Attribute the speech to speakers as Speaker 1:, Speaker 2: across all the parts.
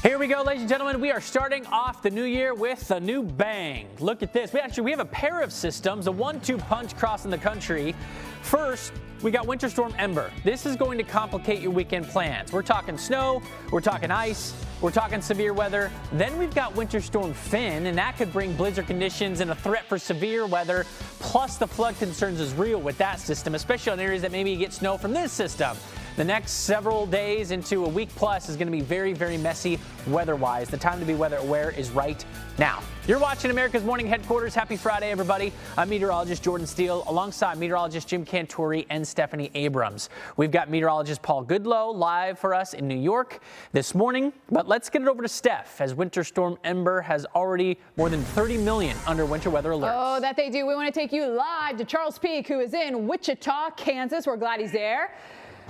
Speaker 1: Here we go, ladies and gentlemen. We are starting off the new year with a new bang. Look at this. We have a pair of systems, a 1-2 punch crossing the country. First, we got Winter Storm Ember. This is going to complicate your weekend plans. We're talking snow, we're talking ice, we're talking severe weather. Then we've got Winter Storm Fin, and that could bring blizzard conditions and a threat for severe weather. Plus, the flood concerns is real with that system, especially on areas that maybe get snow from this system. The next several days into a week plus is going to be very, very messy weather-wise. The time to be weather aware is right now. You're watching America's Morning Headquarters. Happy Friday, everybody. I'm meteorologist Jordan Steele alongside meteorologist Jim Cantore and Stephanie Abrams. We've got meteorologist Paul Goodloe live for us in New York this morning. But let's get it over to Steph, as Winter Storm Ember has already more than 30 million under winter weather alerts.
Speaker 2: Oh, that they do. We want to take you live to Charles Peak, who is in Wichita, Kansas. We're glad he's there,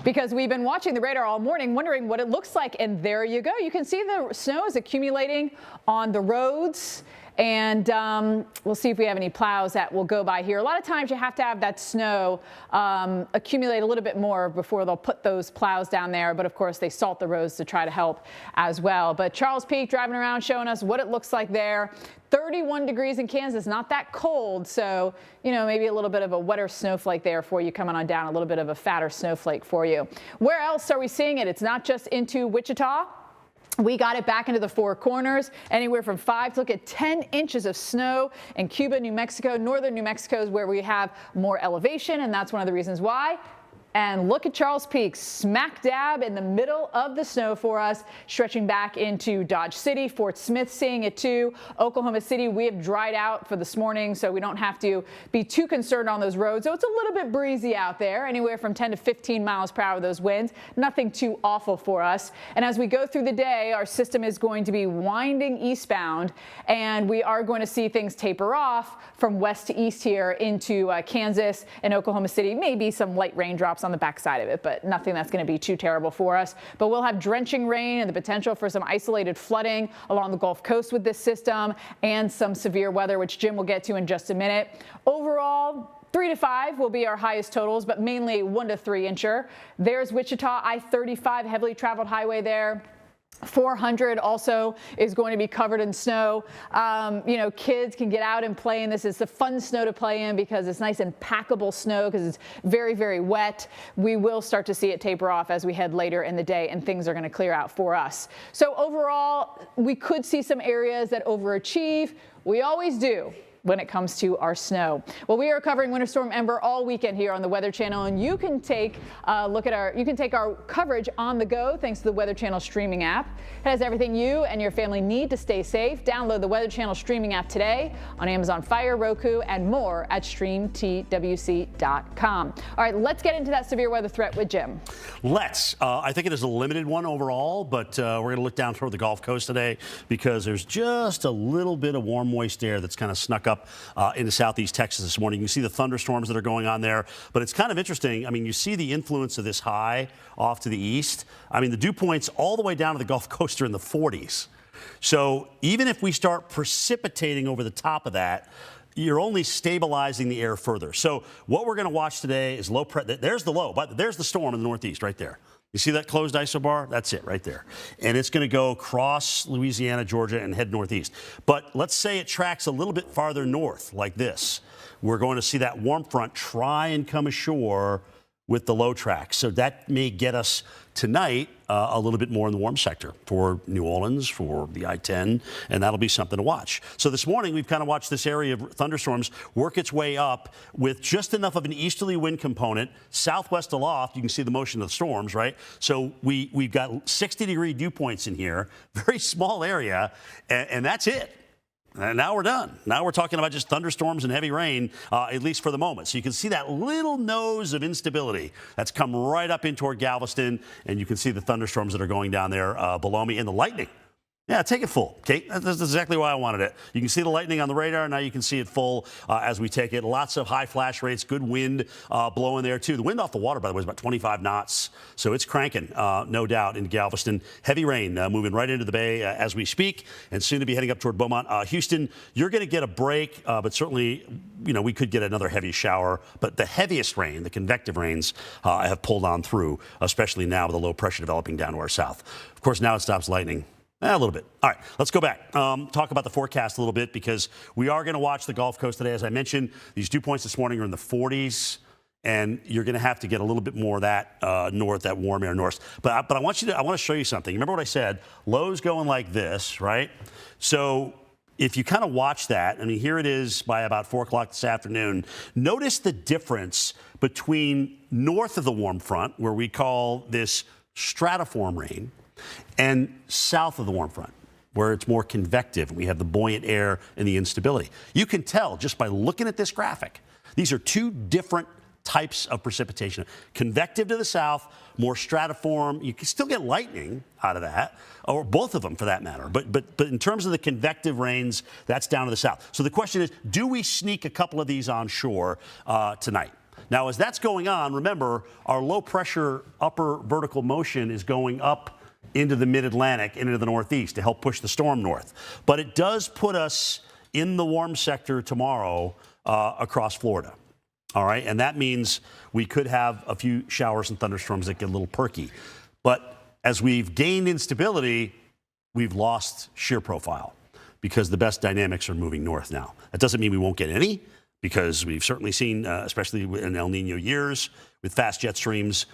Speaker 2: because we've been watching the radar all morning, wondering what it looks like. And there you go. You can see the snow is accumulating on the roads. And we'll see if we have any plows that will go by here. A lot of times you have to have that snow accumulate a little bit more before they'll put those plows down there. But of course, they salt the roads to try to help as well. But Charles Peak driving around showing us what it looks like there. 31 degrees in Kansas, not that cold. So, you know, maybe a little bit of a wetter snowflake there for you coming on down, a little bit of a fatter snowflake for you. Where else are we seeing it? It's not just into Wichita. We got it back into the Four Corners, anywhere from 5 to look at 10 inches of snow in Cuba, New Mexico. Northern New Mexico is where we have more elevation, and that's one of the reasons why. And look at Charles Peak, smack dab in the middle of the snow for us, stretching back into Dodge City. Fort Smith seeing it too. Oklahoma City, we have dried out for this morning, so we don't have to be too concerned on those roads. So it's a little bit breezy out there, anywhere from 10 to 15 miles per hour, those winds. Nothing too awful for us. And as we go through the day, our system is going to be winding eastbound, and we are going to see things taper off from west to east here into Kansas and Oklahoma City. Maybe some light raindrops on the backside of it, but nothing that's going to be too terrible for us. But we'll have drenching rain and the potential for some isolated flooding along the Gulf Coast with this system, and some severe weather, which Jim will get to in just a minute. Overall, 3 to 5 will be our highest totals, but mainly 1 to 3 incher. There's Wichita, I-35, heavily traveled highway there. 400 also is going to be covered in snow. You know, kids can get out and play in this. It's the fun snow to play in because it's nice and packable snow, because it's very, very wet. We will start to see it taper off as we head later in the day, and things are going to clear out for us. So overall, we could see some areas that overachieve. We always do when it comes to our snow. Well, we are covering Winter Storm Ember all weekend here on the Weather Channel, and you can take a look at our coverage on the go thanks to the Weather Channel streaming app. It has everything you and your family need to stay safe. Download the Weather Channel streaming app today on Amazon Fire, Roku, and more at streamtwc.com. All right, let's get into that severe weather threat with Jim.
Speaker 3: Let's. I think it is a limited one overall, but we're going to look down toward the Gulf Coast today, because there's just a little bit of warm, moist air that's kind of snuck up into southeast Texas this morning. You see the thunderstorms that are going on there, but it's kind of interesting. I mean, you see the influence of this high off to the east. I mean, the dew points all the way down to the Gulf Coast are in the 40s. So even if we start precipitating over the top of that, you're only stabilizing the air further. So what we're going to watch today is low pressure. There's the low, but there's the storm in the northeast right there. You see that closed isobar? That's it right there. And it's going to go across Louisiana, Georgia, and head northeast. But let's say it tracks a little bit farther north like this. We're going to see that warm front try and come ashore with the low track. So that may get us tonight a little bit more in the warm sector for New Orleans, for the I-10, and that'll be something to watch. So this morning, we've kind of watched this area of thunderstorms work its way up with just enough of an easterly wind component. Southwest aloft, you can see the motion of the storms, right? So we've got 60-degree dew points in here, very small area, and that's it. And now we're done. Now we're talking about just thunderstorms and heavy rain, at least for the moment. So you can see that little nose of instability that's come right up in toward Galveston, and you can see the thunderstorms that are going down there below me, and the lightning. Yeah, take it full, Kate. That's exactly why I wanted it. You can see the lightning on the radar. Now you can see it full as we take it. Lots of high flash rates, good wind blowing there, too. The wind off the water, by the way, is about 25 knots. So it's cranking, no doubt, in Galveston. Heavy rain moving right into the bay as we speak, and soon to be heading up toward Beaumont. Houston, you're going to get a break, but certainly, you know, we could get another heavy shower. But the heaviest rain, the convective rains, have pulled on through, especially now with a low pressure developing down to our south. Of course, now it stops lightning. A little bit. All right, let's go back. Talk about the forecast a little bit because we are going to watch the Gulf Coast today. As I mentioned, these dew points this morning are in the 40s, and you're going to have to get a little bit more of that north, that warm air north. But I want to show you something. Remember what I said? Lows going like this, right? So if you kind of watch that, I mean, here it is by about 4 o'clock this afternoon. Notice the difference between north of the warm front, where we call this stratiform rain, and south of the warm front, where it's more convective and we have the buoyant air and the instability. You can tell just by looking at this graphic, these are two different types of precipitation. Convective to the south, more stratiform. You can still get lightning out of that, or both of them for that matter. But in terms of the convective rains, that's down to the south. So the question is, do we sneak a couple of these on shore tonight? Now, as that's going on, remember, our low pressure upper vertical motion is going up into the mid-Atlantic, into the northeast to help push the storm north. But it does put us in the warm sector tomorrow across Florida. All right, and that means we could have a few showers and thunderstorms that get a little perky. But as we've gained instability, we've lost shear profile because the best dynamics are moving north now. That doesn't mean we won't get any, because we've certainly seen, especially in El Nino years, with fast jet streams,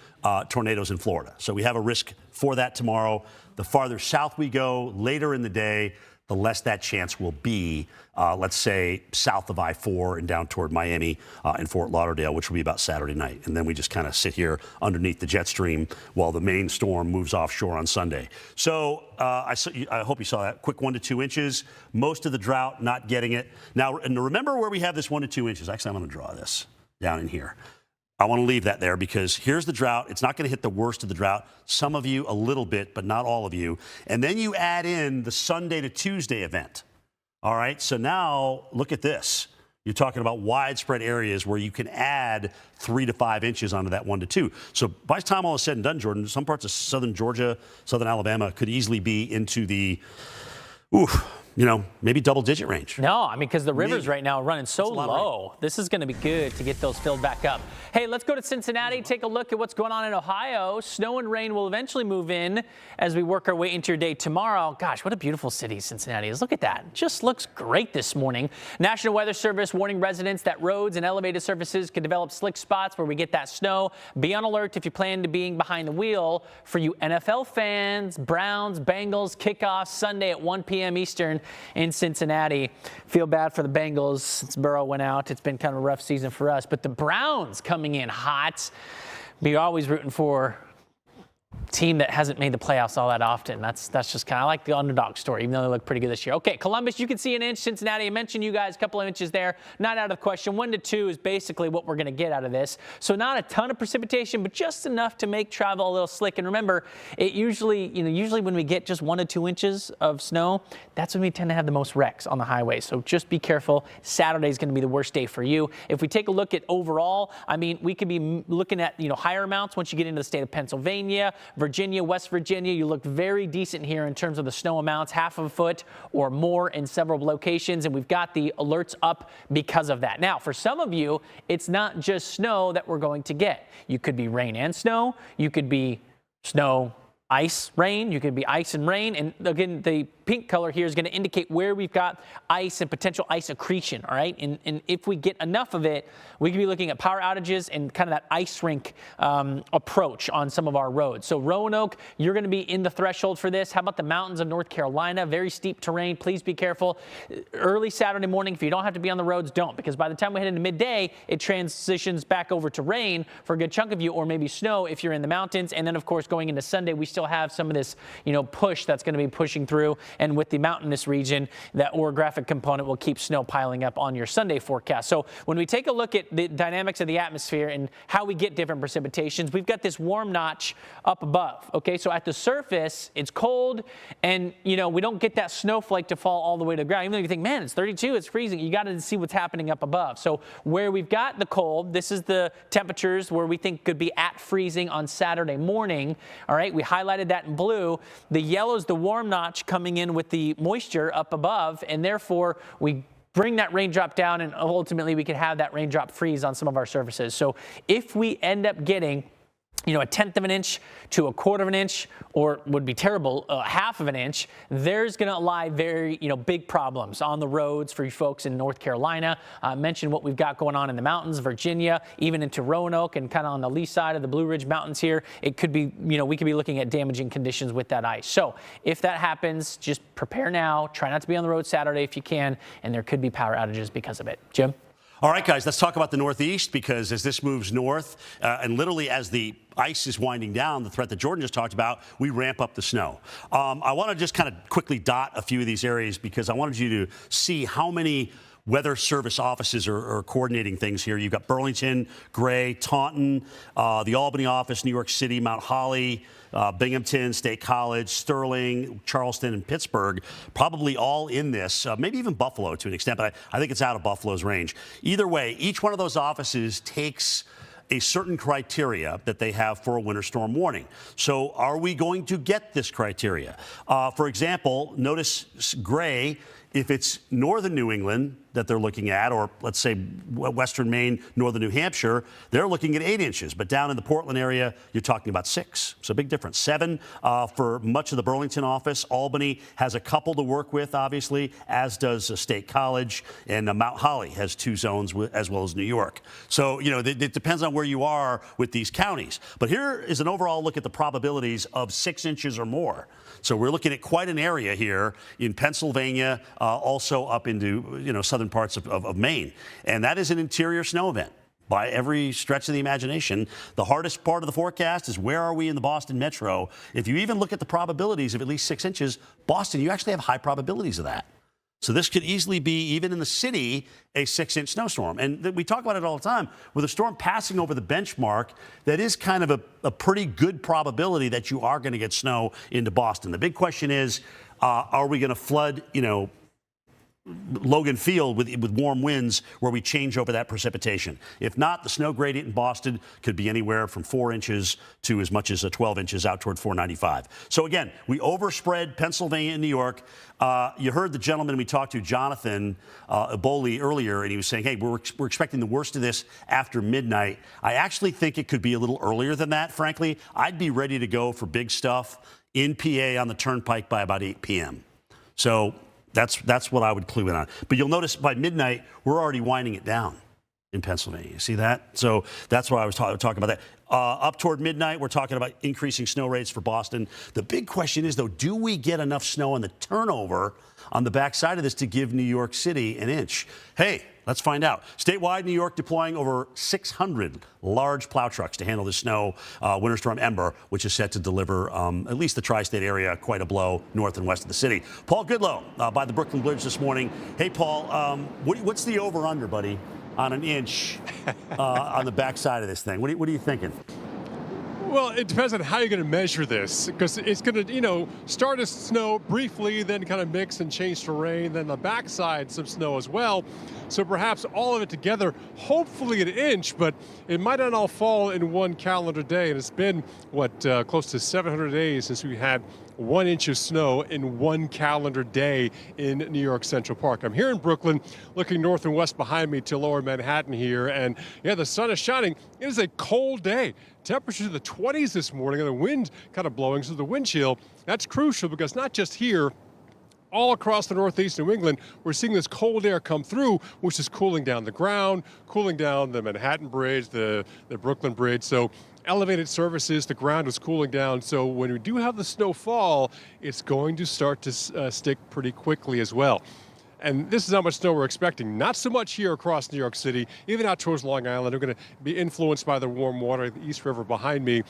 Speaker 3: tornadoes in Florida. So we have a risk for that tomorrow. The farther south we go later in the day, the less that chance will be, let's say, south of I-4 and down toward Miami and Fort Lauderdale, which will be about Saturday night. And then we just kind of sit here underneath the jet stream while the main storm moves offshore on Sunday. So I hope you saw that. Quick 1 to 2 inches. Most of the drought not getting it. Now, and remember where we have this 1 to 2 inches. Actually, I'm going to draw this down in here. I want to leave that there because here's the drought. It's not going to hit the worst of the drought. Some of you a little bit, but not all of you. And then you add in the Sunday to Tuesday event. All right, so now look at this. You're talking about widespread areas where you can add 3 to 5 inches onto that 1 to 2. So by the time all is said and done, Jordan, some parts of southern Georgia, southern Alabama could easily be into the, maybe double-digit range.
Speaker 1: No, I mean, because the rivers right now are running so low. This is going to be good to get those filled back up. Hey, let's go to Cincinnati, take a look at what's going on in Ohio. Snow and rain will eventually move in as we work our way into your day tomorrow. Gosh, what a beautiful city Cincinnati is. Look at that. It just looks great this morning. National Weather Service warning residents that roads and elevated surfaces could develop slick spots where we get that snow. Be on alert if you plan to being behind the wheel. For you NFL fans, Browns, Bengals, kickoff Sunday at 1 p.m. Eastern in Cincinnati. Feel bad for the Bengals since Burrow went out. It's been kind of a rough season for us. But the Browns coming in hot. We're always rooting for team that hasn't made the playoffs all that often. That's just kind of like the underdog story, even though they look pretty good this year. Okay, Columbus, you can see an inch. Cincinnati, I mentioned you guys, a couple of inches there. Not out of the question. 1 to 2 is basically what we're going to get out of this. So not a ton of precipitation, but just enough to make travel a little slick. And remember, it usually when we get just 1 to 2 inches of snow, that's when we tend to have the most wrecks on the highway. So just be careful. Saturday is going to be the worst day for you. If we take a look at overall, I mean, we could be looking at, higher amounts once you get into the state of Pennsylvania, Virginia, West Virginia. You look very decent here in terms of the snow amounts, half a foot or more in several locations, and we've got the alerts up because of that. Now, for some of you, it's not just snow that we're going to get. You could be rain and snow. You could be snow, ice, rain. You could be ice and rain. And again, the pink color here is going to indicate where we've got ice and potential ice accretion, all right? And if we get enough of it, we could be looking at power outages and kind of that ice rink approach on some of our roads. So Roanoke, you're going to be in the threshold for this. How about the mountains of North Carolina? Very steep terrain. Please be careful. Early Saturday morning, if you don't have to be on the roads, don't, because by the time we head into midday, it transitions back over to rain for a good chunk of you, or maybe snow if you're in the mountains. And then, of course, going into Sunday, we still have some of this, push that's going to be pushing through. And with the mountainous region, that orographic component will keep snow piling up on your Sunday forecast. So when we take a look at the dynamics of the atmosphere and how we get different precipitations, we've got this warm notch up above. Okay, so at the surface, it's cold, and we don't get that snowflake to fall all the way to the ground. Even though you think, man, it's 32, it's freezing, you got to see what's happening up above. So where we've got the cold, this is the temperatures where we think could be at freezing on Saturday morning. All right, we highlighted that in blue. The yellow is the warm notch coming in with the moisture up above, and therefore we bring that raindrop down, and ultimately we could have that raindrop freeze on some of our surfaces. So if we end up getting a tenth of an inch to a quarter of an inch, or would be terrible, half of an inch, there's going to lie very, big problems on the roads for you folks in North Carolina. Mentioned what we've got going on in the mountains, Virginia, even into Roanoke and kind of on the lee side of the Blue Ridge Mountains here. It could be, we could be looking at damaging conditions with that ice. So if that happens, just prepare now. Try not to be on the road Saturday if you can, and there could be power outages because of it. Jim?
Speaker 3: All right, guys, let's talk about the Northeast, because as this moves north, and literally as the ice is winding down, the threat that Jordan just talked about, we ramp up the snow. I want to just kind of quickly dot a few of these areas, because I wanted you to see how many weather service offices are coordinating things here. You've got Burlington, Gray, Taunton, the Albany office, New York City, Mount Holly, Binghamton, State College, Sterling, Charleston, and Pittsburgh, probably all in this, maybe even Buffalo to an extent, but I think it's out of Buffalo's range. Either way, each one of those offices takes a certain criteria that they have for a winter storm warning. So are we going to get this criteria? For example, notice Gray, if it's northern New England that they're looking at, or let's say western Maine, northern New Hampshire, they're looking at 8 inches. But down in the Portland area, you're talking about 6. So big difference. 7 for much of the Burlington office. Albany has a couple to work with, obviously, as does State College. And Mount Holly has 2 zones, as well as New York. So, it depends on where you are with these counties. But here is an overall look at the probabilities of 6 inches or more. So we're looking at quite an area here in Pennsylvania, also up into, southern parts of Maine. And that is an interior snow event by every stretch of the imagination. The hardest part of the forecast is where are we in the Boston metro? If you even look at the probabilities of at least 6 inches, Boston, you actually have high probabilities of that. So this could easily be, even in the city, a 6-inch snowstorm. And we talk about it all the time. With a storm passing over the benchmark, that is kind of a pretty good probability that you are going to get snow into Boston. The big question is, are we going to flood, Logan Field with warm winds where we change over that precipitation? If not, the snow gradient in Boston could be anywhere from 4 inches to as much as 12 inches out toward 495. So again, we overspread Pennsylvania and New York. You heard the gentleman we talked to, Jonathan Eboli, earlier, and he was saying, hey, we're expecting the worst of this after midnight. I actually think it could be a little earlier than that, frankly. I'd be ready to go for big stuff in PA on the Turnpike by about 8 p.m. So that's what I would clue in on. But you'll notice by midnight, we're already winding it down in Pennsylvania. You see that? So that's why I was talking about that. Up toward midnight, we're talking about increasing snow rates for Boston. The big question is, though, do we get enough snow on the turnover on the backside of this to give New York City an inch? Hey, let's find out. Statewide, New York deploying over 600 large plow trucks to handle the snow. Winter Storm Ember, which is set to deliver at least the tri-state area quite a blow north and west of the city. Paul Goodloe by the Brooklyn Bridge this morning. Hey, Paul, what's the over-under, buddy, on an inch on the backside of this thing? What are you thinking?
Speaker 4: Well, it depends on how you're going to measure this, because it's going to, start as snow briefly, then kind of mix and change to rain, then the backside some snow as well. So perhaps all of it together, hopefully an inch, but it might not all fall in one calendar day. And it's been, close to 700 days since we had 1 inch of snow in one calendar day in New York Central Park. I'm here in Brooklyn, looking north and west behind me to lower Manhattan here, and yeah, the sun is shining. It is a cold day. Temperatures in the 20s this morning, and the wind kind of blowing, so the wind chill, that's crucial, because not just here, all across the Northeast New England, we're seeing this cold air come through, which is cooling down the ground, cooling down the Manhattan Bridge, the Brooklyn Bridge. So elevated surfaces, the ground is cooling down. So when we do have the snow fall, it's going to start to stick pretty quickly as well. And this is how much snow we're expecting. Not so much here across New York City, even out towards Long Island. We're going to be influenced by the warm water, the East River behind me.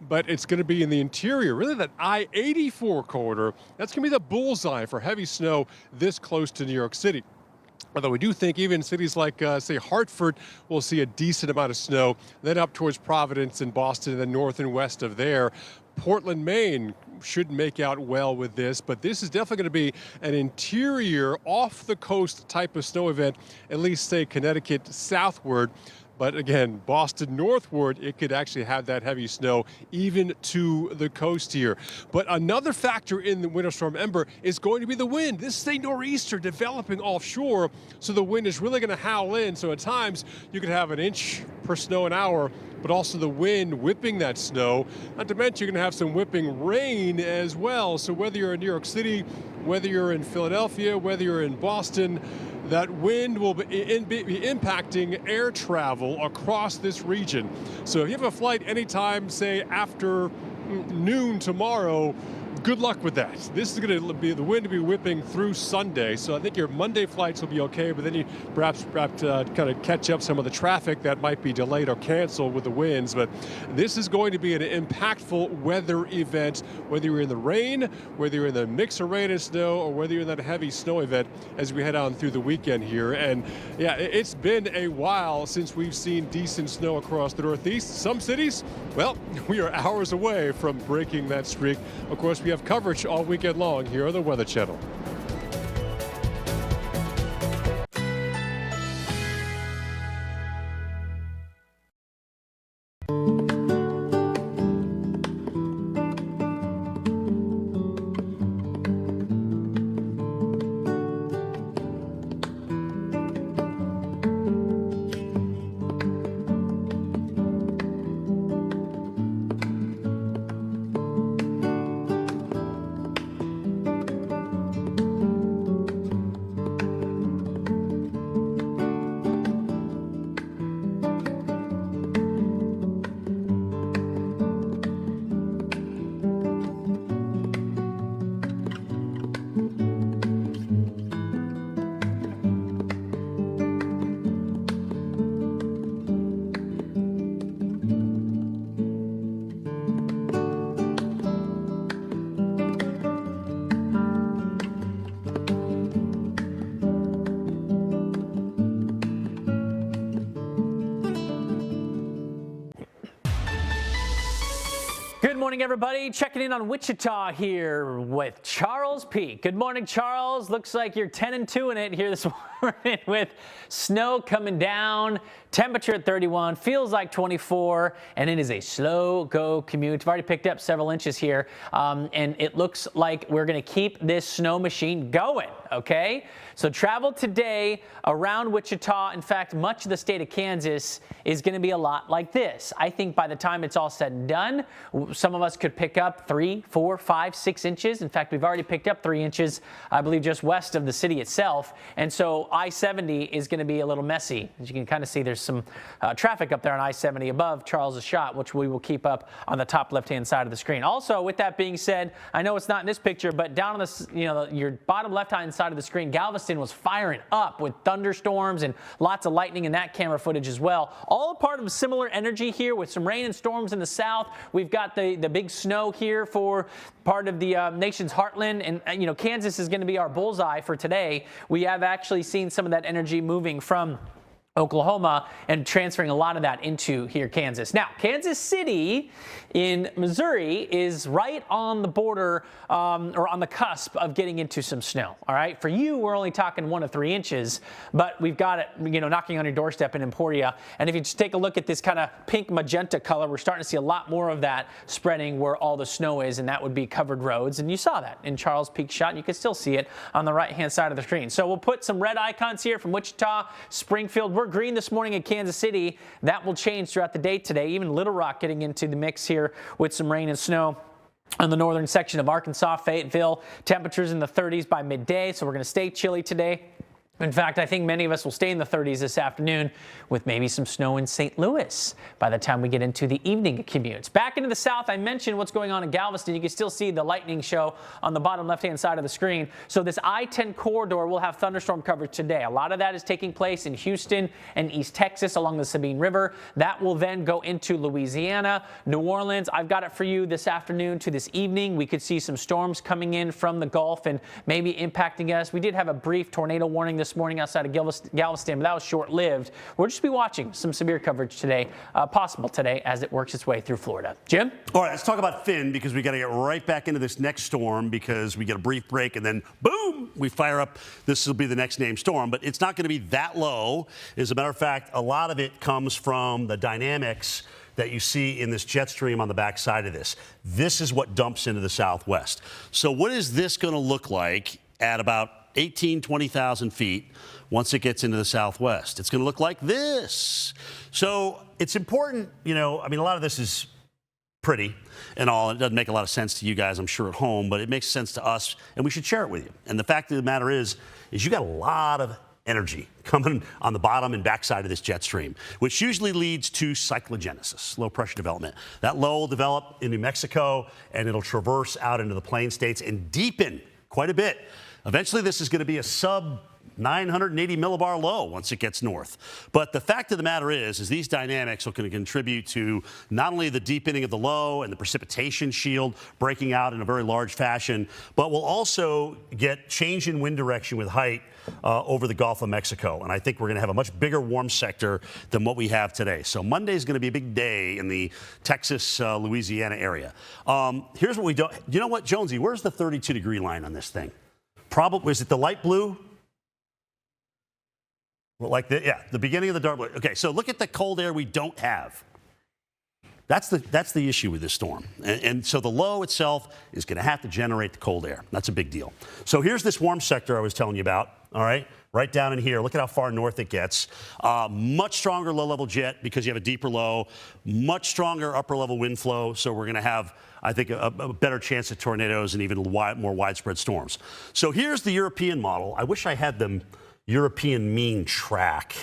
Speaker 4: But it's going to be in the interior, really that I-84 corridor. That's going to be the bullseye for heavy snow this close to New York City. Although we do think even cities like, say, Hartford will see a decent amount of snow. Then up towards Providence and Boston, and then north and west of there. Portland, Maine should make out well with this, but this is definitely going to be an interior, off-the-coast type of snow event, at least, say, Connecticut southward. But again, Boston northward, it could actually have that heavy snow even to the coast here. But another factor in the Winter Storm Ember is going to be the wind. This is a nor'easter developing offshore, so the wind is really going to howl in. So at times you could have an inch per snow an hour, but also the wind whipping that snow. Not to mention you're going to have some whipping rain as well. So whether you're in New York City, whether you're in Philadelphia, whether you're in Boston, that wind will be impacting air travel across this region. So if you have a flight anytime, say after noon tomorrow, good luck with that. This is going to be the wind to be whipping through Sunday. So I think your Monday flights will be okay, but then you perhaps kind of catch up some of the traffic that might be delayed or canceled with the winds. But this is going to be an impactful weather event, whether you're in the rain, whether you're in the mix of rain and snow, or whether you're in that heavy snow event as we head on through the weekend here. And yeah, it's been a while since we've seen decent snow across the Northeast. Some cities, well, we are hours away from breaking that streak. Of course, we have coverage all weekend long here on the Weather Channel.
Speaker 1: Good morning, everybody. Checking in on Wichita here with Charles Peak. Good morning, Charles. Looks like you're 10-2 in it here this morning with snow coming down, temperature at 31, feels like 24, and it is a slow go commute. I've already picked up several inches here, and it looks like we're going to keep this snow machine going, okay? So travel today around Wichita. In fact, much of the state of Kansas is going to be a lot like this. I think by the time it's all said and done, some of us could pick up 3, 4, 5, 6 inches. In fact, we've already picked up 3 inches, I believe, just west of the city itself. And so I-70 is going to be a little messy. As you can kind of see, there's some traffic up there on I-70 above Charles's shot, which we will keep up on the top left-hand side of the screen. Also, with that being said, I know it's not in this picture, but down on the, your bottom left-hand side of the screen, Galveston was firing up with thunderstorms and lots of lightning in that camera footage as well. All a part of a similar energy here with some rain and storms in the south. We've got the big snow here for part of the nation's heartland, and Kansas is going to be our bullseye for today. We have actually seen some of that energy moving from Oklahoma and transferring a lot of that into here, Kansas. Now, Kansas City in Missouri is right on the border or on the cusp of getting into some snow. All right. For you, we're only talking 1 to 3 inches, but we've got it, knocking on your doorstep in Emporia. And if you just take a look at this kind of pink magenta color, we're starting to see a lot more of that spreading where all the snow is, and that would be covered roads. And you saw that in Charles Peak shot. And you can still see it on the right-hand side of the screen. So we'll put some red icons here from Wichita, Springfield. We're green this morning in Kansas City. That will change throughout the day today. Even Little Rock getting into the mix here with some rain and snow on the northern section of Arkansas, Fayetteville. Temperatures in the 30s by midday, so we're going to stay chilly today. In fact, I think many of us will stay in the 30s this afternoon with maybe some snow in St. Louis by the time we get into the evening commutes. Back into the south, I mentioned what's going on in Galveston. You can still see the lightning show on the bottom left-hand side of the screen. So this I-10 corridor will have thunderstorm coverage today. A lot of that is taking place in Houston and East Texas along the Sabine River. That will then go into Louisiana, New Orleans. I've got it for you this afternoon to this evening. We could see some storms coming in from the Gulf and maybe impacting us. We did have a brief tornado warning this this morning outside of Galveston, but that was short-lived. We'll just be watching some severe coverage today, possible today, as it works its way through Florida. Jim?
Speaker 3: All right, let's talk about Finn, because we got to get right back into this next storm, because we get a brief break and then boom, we fire up. This will be the next named storm, but it's not going to be that low. As a matter of fact, a lot of it comes from the dynamics that you see in this jet stream on the back side of this. This is what dumps into the southwest. So what is this going to look like at about 20,000 feet once it gets into the southwest? It's going to look like this. So it's important, you know, I mean, a lot of this is pretty and all. It doesn't make a lot of sense to you guys, I'm sure, at home, but it makes sense to us, and we should share it with you. And the fact of the matter is you got a lot of energy coming on the bottom and backside of this jet stream, which usually leads to cyclogenesis, low pressure development. That low will develop in New Mexico, and it'll traverse out into the plain states and deepen quite a bit. Eventually, this is going to be a sub 980 millibar low once it gets north. But the fact of the matter is these dynamics are going to contribute to not only the deepening of the low and the precipitation shield breaking out in a very large fashion, but we'll also get change in wind direction with height over the Gulf of Mexico. And I think we're going to have a much bigger warm sector than what we have today. So Monday is going to be a big day in the Texas, Louisiana area. Here's what we don't. You know what, Jonesy, where's the 32-degree line on this thing? Probably, is it the light blue? Well, like the beginning of the dark blue. Okay, so look at the cold air we don't have. That's the issue with this storm. And so the low itself is going to have to generate the cold air. That's a big deal. So here's this warm sector I was telling you about, all right? Right down in here. Look at how far north it gets. Much stronger low-level jet because you have a deeper low. Much stronger upper-level wind flow. So we're going to have, I think, a better chance of tornadoes and even more widespread storms. So here's the European model. I wish I had the European mean track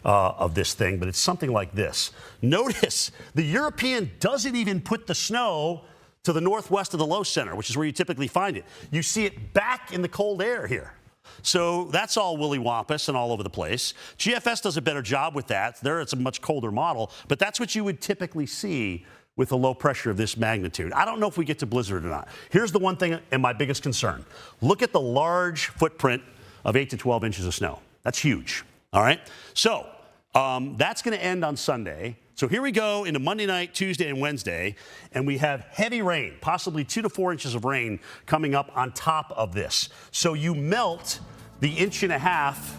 Speaker 3: of this thing, but it's something like this. Notice the European doesn't even put the snow to the northwest of the low center, which is where you typically find it. You see it back in the cold air here. So that's all willy-wampus and all over the place. GFS does a better job with that. There it's a much colder model, but that's what you would typically see with a low pressure of this magnitude. I don't know if we get to blizzard or not. Here's the one thing and my biggest concern. Look at the large footprint of 8 to 12 inches of snow. That's huge. All right. So that's going to end on Sunday. So here we go into Monday night, Tuesday, and Wednesday, and we have heavy rain, possibly 2 to 4 inches of rain coming up on top of this. So you melt the 1.5 inches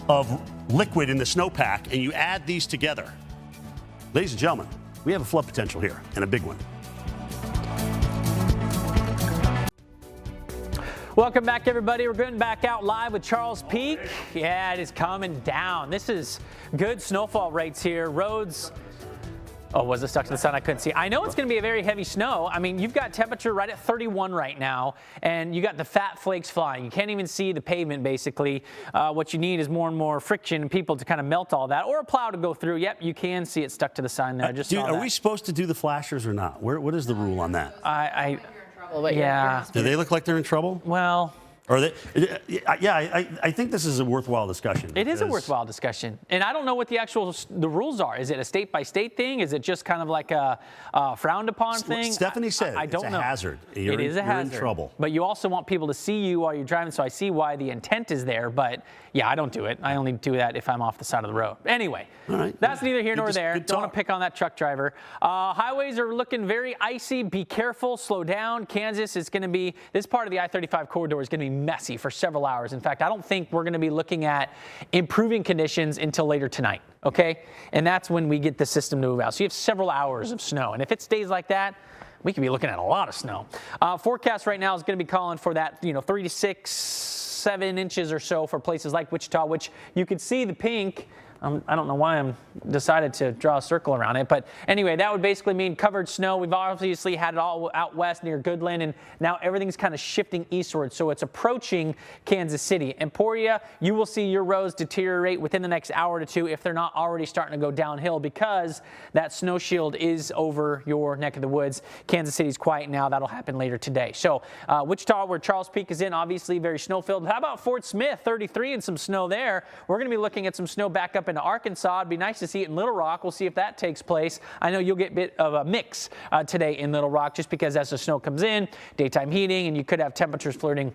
Speaker 3: of liquid in the snowpack, and you add these together. Ladies and gentlemen, we have a flood potential here, and a big one.
Speaker 1: Welcome back, everybody. We're getting back out live with Charles Peak. Yeah, it is coming down. This is good snowfall rates here. Roads. Oh, was it stuck to the sun? I couldn't see. I know it's going to be a very heavy snow. I mean, you've got temperature right at 31 right now, and you got the fat flakes flying. You can't even see the pavement, basically. What you need is more and more friction and people to kind of melt all that, or a plow to go through. Yep, you can see it stuck to the sign there. I just saw that.
Speaker 3: Are we supposed to do the flashers or not? What is the rule on that?
Speaker 1: Yeah.
Speaker 3: Do they look like they're in trouble?
Speaker 1: Well,
Speaker 3: Or they, I think this is a worthwhile discussion.
Speaker 1: It is a worthwhile discussion. And I don't know what the rules are. Is it a state-by-state thing? Is it just kind of like a frowned-upon thing?
Speaker 3: Stephanie said
Speaker 1: I don't know.
Speaker 3: It's a hazard.
Speaker 1: It is a hazard.
Speaker 3: You're in trouble.
Speaker 1: But you also want people to see you while you're driving, so I see why the intent is there. But, yeah, I don't do it. I only do that if I'm off the side of the road. Anyway, that's neither here nor there. Don't want to pick on that truck driver. Highways are looking very icy. Be careful. Slow down. Kansas is going to be – this part of the I-35 corridor is going to be messy for several hours. In fact, I don't think we're going to be looking at improving conditions until later tonight, okay? And that's when we get the system to move out. So you have several hours of snow. And if it stays like that, we could be looking at a lot of snow. Forecast right now is going to be calling for that, 3 to 6, 7 inches or so for places like Wichita, which you could see the pink. I don't know why I'm decided to draw a circle around it. But anyway, that would basically mean covered snow. We've obviously had it all out west near Goodloe, and now everything's kind of shifting eastward. So it's approaching Kansas City. Emporia, you will see your roads deteriorate within the next hour to two if they're not already starting to go downhill because that snow shield is over your neck of the woods. Kansas City's quiet now. That'll happen later today. So Wichita, where Charles Peak is in, obviously very snow-filled. How about Fort Smith, 33 and some snow there? We're going to be looking at some snow back up into Arkansas. It'd be nice to see it in Little Rock. We'll see if that takes place. I know you'll get a bit of a mix today in Little Rock just because as the snow comes in, daytime heating, and you could have temperatures flirting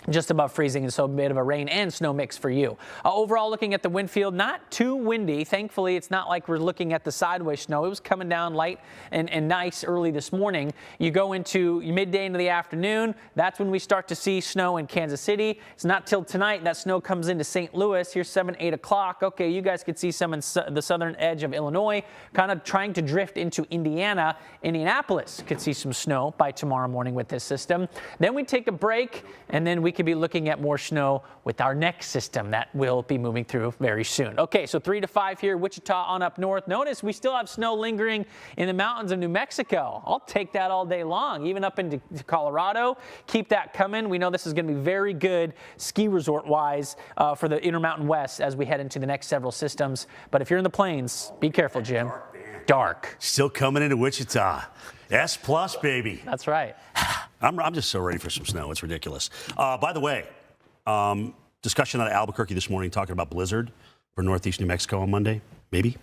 Speaker 1: just above freezing, and so a bit of a rain and snow mix for you. Overall, looking at the wind field, not too windy. Thankfully, it's not like we're looking at the sideways snow. It was coming down light and nice early this morning. You go into midday into the afternoon, that's when we start to see snow in Kansas City. It's not till tonight that snow comes into St. Louis. Here's 7, 8 o'clock. Okay, you guys could see some in the southern edge of Illinois, kind of trying to drift into Indiana. Indianapolis could see some snow by tomorrow morning with this system. Then we take a break, and then we could be looking at more snow with our next system that will be moving through very soon. Okay, so 3 to 5 here, Wichita on up north. Notice we still have snow lingering in the mountains of New Mexico. I'll take that all day long, even up into Colorado. Keep that coming. We know this is going to be very good ski resort-wise for the Intermountain West as we head into the next several systems. But if you're in the plains, be careful, Jim. Dark.
Speaker 3: Still coming into Wichita. S+, baby.
Speaker 1: That's right.
Speaker 3: I'm just so ready for some snow. It's ridiculous. By the way, discussion out of Albuquerque this morning talking about blizzard for northeast New Mexico on Monday, maybe.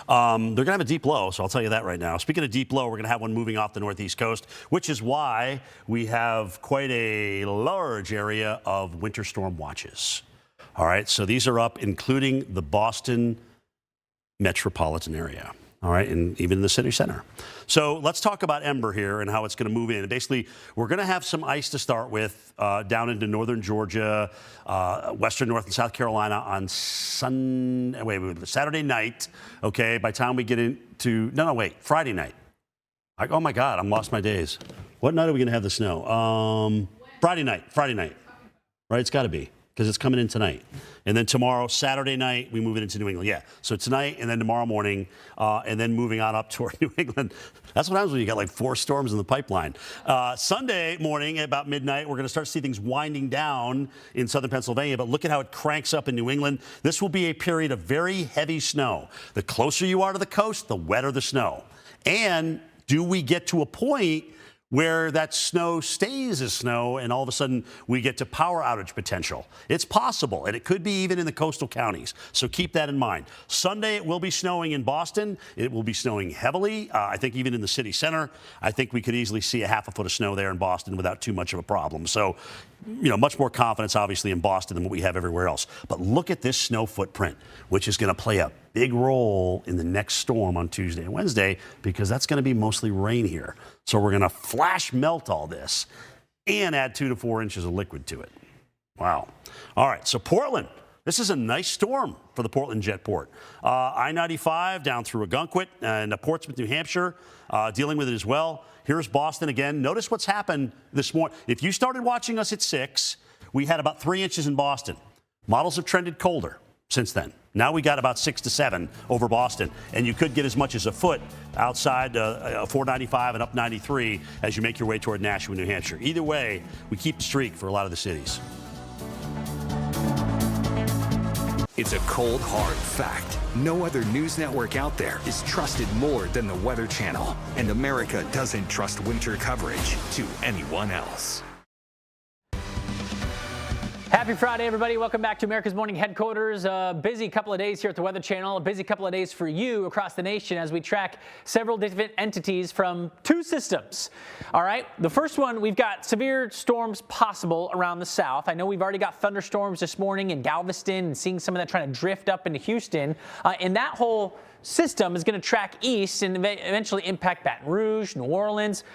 Speaker 3: They're going to have a deep low, so I'll tell you that right now. Speaking of deep low, we're going to have one moving off the northeast coast, which is why we have quite a large area of winter storm watches. All right, so these are up, including the Boston metropolitan area. All right, and even in the city center. So let's talk about Ember here and how it's going to move in. Basically, we're going to have some ice to start with down into northern Georgia, western North and South Carolina on Saturday night. Okay, by the time we get into Friday night. Oh my God, I'm lost my days. What night are we going to have the snow? Friday night. Right, it's got to be, because it's coming in tonight. And then tomorrow, Saturday night, we move it into New England. Yeah, so tonight and then tomorrow morning, and then moving on up toward New England. That's what happens when you got like 4 storms in the pipeline. Sunday morning, about midnight, we're going to start to see things winding down in southern Pennsylvania, but look at how it cranks up in New England. This will be a period of very heavy snow. The closer you are to the coast, the wetter the snow. And do we get to a point where that snow stays as snow and all of a sudden we get to power outage potential? It's possible, and it could be even in the coastal counties. So keep that in mind. Sunday, it will be snowing in Boston. It will be snowing heavily. I think even in the city center, I think we could easily see a half a foot of snow there in Boston without too much of a problem. So, much more confidence, obviously, in Boston than what we have everywhere else. But look at this snow footprint, which is going to play a big role in the next storm on Tuesday and Wednesday, because that's going to be mostly rain here. So we're going to flash melt all this and add 2 to 4 inches of liquid to it. Wow. All right, so Portland. This is a nice storm for the Portland Jetport. I-95 down through Ogunquit and Portsmouth, New Hampshire, dealing with it as well. Here's Boston again. Notice what's happened this morning. If you started watching us at 6, we had about 3 inches in Boston. Models have trended colder since then. Now we got about 6 to 7 over Boston, and you could get as much as a foot outside 495 and up 93 as you make your way toward Nashua, New Hampshire. Either way, we keep the streak for a lot of the cities.
Speaker 5: It's a cold, hard fact. No other news network out there is trusted more than the Weather Channel. And America doesn't trust winter coverage to anyone else.
Speaker 1: Happy Friday, everybody. Welcome back to America's Morning Headquarters. A busy couple of days here at the Weather Channel. A busy couple of days for you across the nation as we track several different entities from 2 systems. All right, the first one, we've got severe storms possible around the south. I know we've already got thunderstorms this morning in Galveston and seeing some of that trying to drift up into Houston. And that whole system is going to track east and eventually impact Baton Rouge, New Orleans,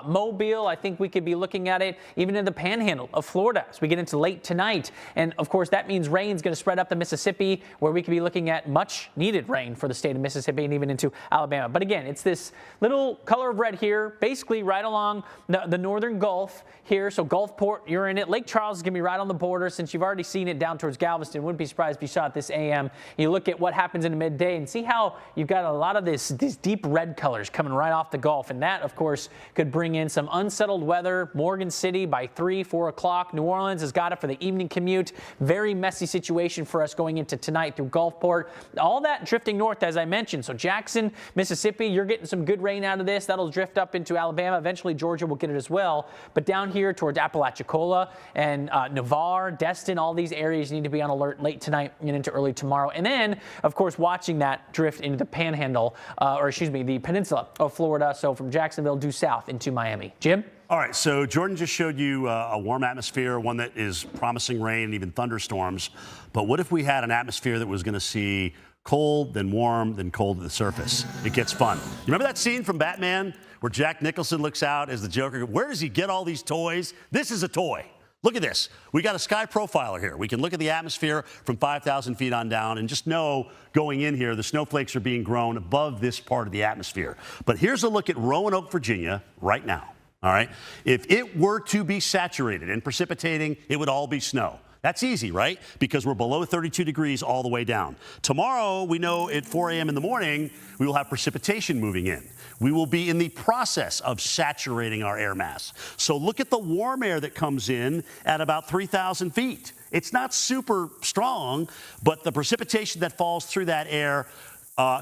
Speaker 1: Mobile. I think we could be looking at it even in the panhandle of Florida as we get into late tonight. And of course, that means rain is going to spread up the Mississippi, where we could be looking at much needed rain for the state of Mississippi and even into Alabama. But again, it's this little color of red here, basically right along the northern Gulf here. So Gulfport, you're in it. Lake Charles is going to be right on the border. Since you've already seen it down towards Galveston, wouldn't be surprised if you saw it this AM. You look at what happens in the midday and see how you've got a lot of these deep red colors coming right off the Gulf, and that, of course, could bring in some unsettled weather. Morgan City by 3, 4 o'clock. New Orleans has got it for the evening commute. Very messy situation for us going into tonight through Gulfport. All that drifting north, as I mentioned. So Jackson, Mississippi, you're getting some good rain out of this. That'll drift up into Alabama. Eventually, Georgia will get it as well. But down here towards Apalachicola and Navarre, Destin, all these areas need to be on alert late tonight and into early tomorrow. And then, of course, watching that drift into the panhandle, the peninsula of Florida. So from Jacksonville due south into Miami. Jim?
Speaker 3: All right, so Jordan just showed you a warm atmosphere, one that is promising rain and even thunderstorms. But what if we had an atmosphere that was going to see cold, then warm, then cold at the surface? It gets fun. You remember that scene from Batman where Jack Nicholson looks out as the Joker? Where does he get all these toys? This is a toy. Look at this. We got a sky profiler here. We can look at the atmosphere from 5,000 feet on down and just know going in here the snowflakes are being grown above this part of the atmosphere. But here's a look at Roanoke, Virginia right now. All right. If it were to be saturated and precipitating, it would all be snow. That's easy, right? Because we're below 32 degrees all the way down. Tomorrow, we know at 4 a.m. in the morning, we will have precipitation moving in. We will be in the process of saturating our air mass. So look at the warm air that comes in at about 3,000 feet. It's not super strong, but the precipitation that falls through that air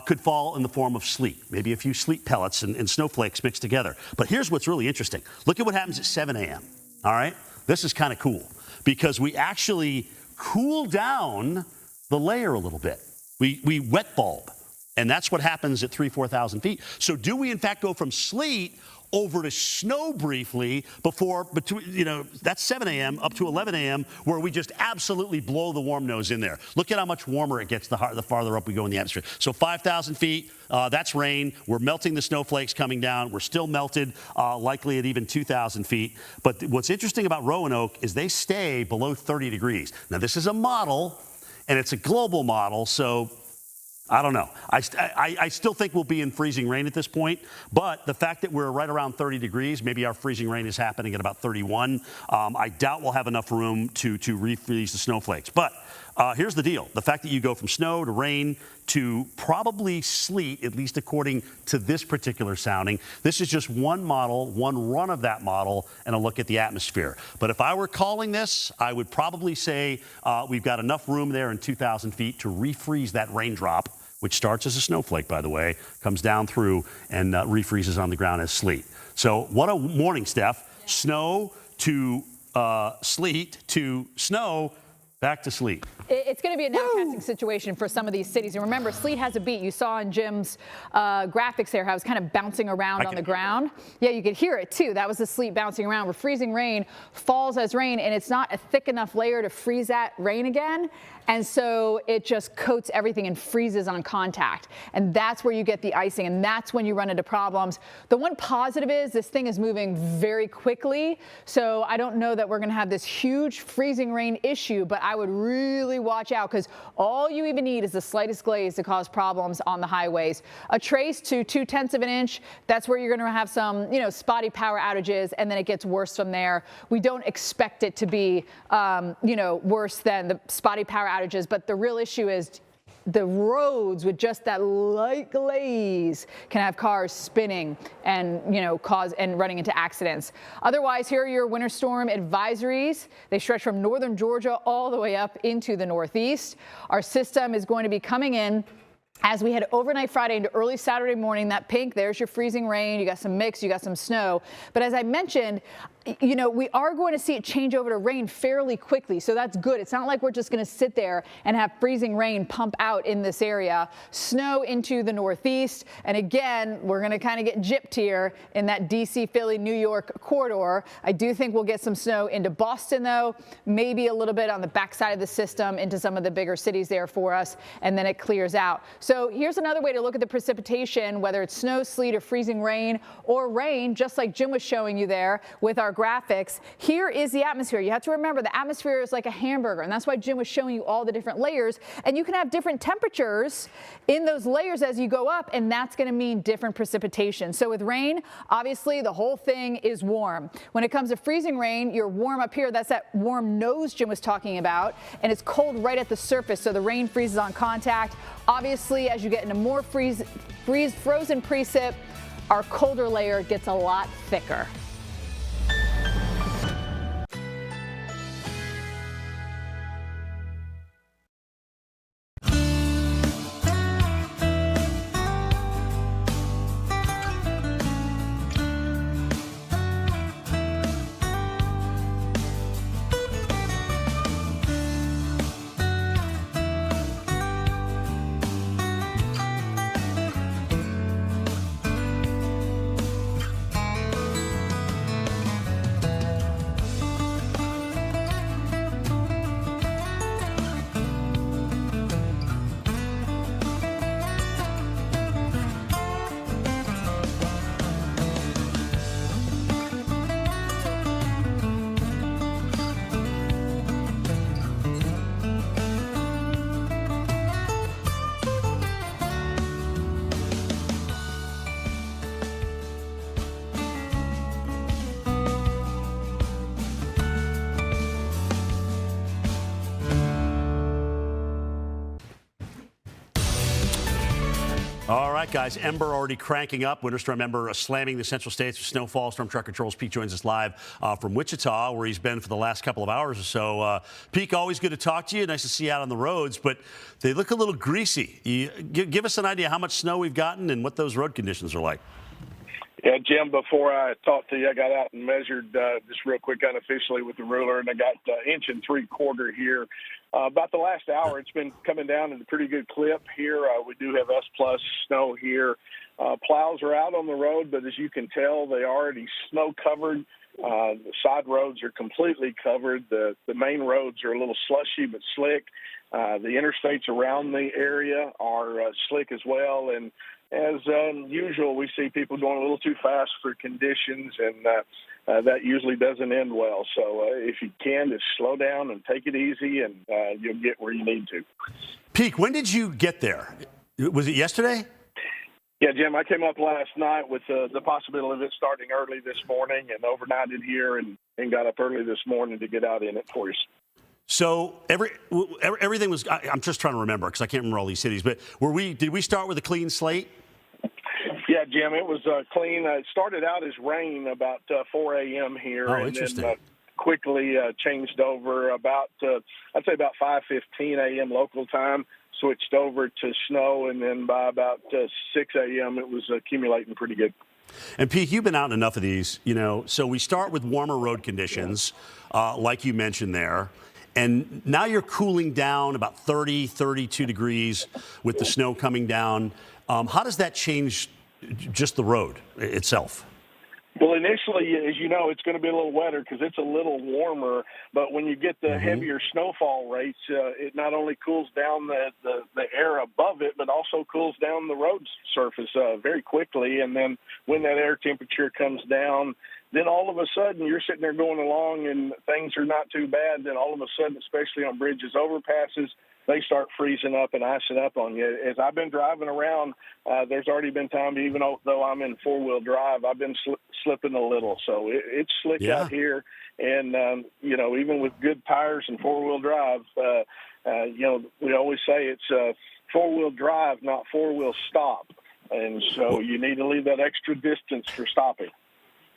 Speaker 3: could fall in the form of sleet, maybe a few sleet pellets and snowflakes mixed together. But here's what's really interesting. Look at what happens at 7 a.m., all right? This is kind of cool because we actually cool down the layer a little bit. We wet bulb, and that's what happens at 4,000 feet. So do we, in fact, go from sleet over to snow briefly before, that's 7 a.m. up to 11 a.m. where we just absolutely blow the warm nose in there. Look at how much warmer it gets the farther up we go in the atmosphere. So 5,000 feet, that's rain. We're melting the snowflakes coming down. We're still melted, likely at even 2,000 feet. But what's interesting about Roanoke is they stay below 30 degrees. Now, this is a model, and it's a global model, so I don't know. I still think we'll be in freezing rain at this point, but the fact that we're right around 30 degrees, maybe our freezing rain is happening at about 31. I doubt we'll have enough room to refreeze the snowflakes. But here's the deal. The fact that you go from snow to rain to probably sleet, at least according to this particular sounding, this is just one model, one run of that model, and a look at the atmosphere. But if I were calling this, I would probably say we've got enough room there in 2,000 feet to refreeze that raindrop, which starts as a snowflake, by the way, comes down through and refreezes on the ground as sleet. So what a morning, Steph. Snow to sleet to snow, back to sleet.
Speaker 2: It's going to be a nowcasting situation for some of these cities. And remember, sleet has a beat. You saw in Jim's graphics there how it was kind of bouncing around on the ground. Yeah, you could hear it too. That was the sleet bouncing around. Where freezing rain falls as rain, and it's not a thick enough layer to freeze that rain again. And so it just coats everything and freezes on contact. And that's where you get the icing, and that's when you run into problems. The one positive is this thing is moving very quickly. So I don't know that we're going to have this huge freezing rain issue, but I would really watch out because all you even need is the slightest glaze to cause problems on the highways. A trace to 0.2 of an inch, that's where you're going to have some, spotty power outages, and then it gets worse from there. We don't expect it to be, worse than the spotty power outages, but the real issue is the roads with just that light glaze can have cars spinning and cause and running into accidents. Otherwise, here are your winter storm advisories. They stretch from northern Georgia all the way up into the northeast. Our system is going to be coming in as we head overnight Friday into early Saturday morning. That pink, there's your freezing rain. You got some mix, you got some snow. But as I mentioned, we are going to see it change over to rain fairly quickly. So that's good. It's not like we're just going to sit there and have freezing rain pump out in this area. Snow into the northeast. And again, we're going to kind of get gypped here in that DC, Philly, New York corridor. I do think we'll get some snow into Boston, though. Maybe a little bit on the backside of the system into some of the bigger cities there for us. And then it clears out. So here's another way to look at the precipitation, whether it's snow, sleet, or freezing rain, or rain, just like Jim was showing you there with our graphics. Here is the atmosphere. You have to remember the atmosphere is like a hamburger, and that's why Jim was showing you all the different layers. And you can have different temperatures in those layers as you go up, and that's going to mean different precipitation. So with rain, obviously the whole thing is warm. When it comes to freezing rain, you're warm up here. That's that warm nose Jim was talking about, and it's cold right at the surface, so the rain freezes on contact. Obviously, as you get into more frozen precip, our colder layer gets a lot thicker.
Speaker 3: All right, guys. Ember already cranking up. Winter Storm Ember slamming the central states with snowfall. Storm Track Control's Pete joins us live from Wichita, where he's been for the last couple of hours or so. Pete, always good to talk to you. Nice to see you out on the roads, but they look a little greasy. Give us an idea how much snow we've gotten and what those road conditions are like.
Speaker 6: Yeah, Jim, before I talked to you, I got out and measured just real quick unofficially with the ruler, and I got 1 3/4 inches here. About the last hour, it's been coming down at a pretty good clip here. We do have S+ snow here. Plows are out on the road, but as you can tell, they are already snow-covered. The side roads are completely covered. The main roads are a little slushy but slick. The interstates around the area are slick as well, and as usual, we see people going a little too fast for conditions, and that usually doesn't end well. So if you can, just slow down and take it easy, and you'll get where you need to.
Speaker 3: Pete, when did you get there? Was it yesterday?
Speaker 6: Yeah, Jim, I came up last night with the possibility of it starting early this morning, and overnighted here and got up early this morning to get out in it for you.
Speaker 3: So everything was. I'm just trying to remember because I can't remember all these cities. But did we start with a clean slate?
Speaker 6: Yeah, Jim, it was clean. It started out as rain about 4 a.m. here, and then quickly changed over about I'd say about 5:15 a.m. local time. Switched over to snow, and then by about 6 a.m. it was accumulating pretty good.
Speaker 3: And Pete, you've been out in enough of these, so we start with warmer road conditions, like you mentioned there. And now you're cooling down about 30, 32 degrees with the snow coming down. How does that change just the road itself?
Speaker 6: Well, initially, as you know, it's going to be a little wetter because it's a little warmer. But when you get the heavier snowfall rates, it not only cools down the air above it, but also cools down the road surface very quickly. And then when that air temperature comes down, then all of a sudden you're sitting there going along and things are not too bad. Then all of a sudden, especially on bridges, overpasses, they start freezing up and icing up on you. As I've been driving around, there's already been time, even though I'm in four-wheel drive, I've been slipping a little. So it's slick out here. And, even with good tires and four-wheel drive, we always say it's four-wheel drive, not four-wheel stop. And so you need to leave that extra distance for stopping.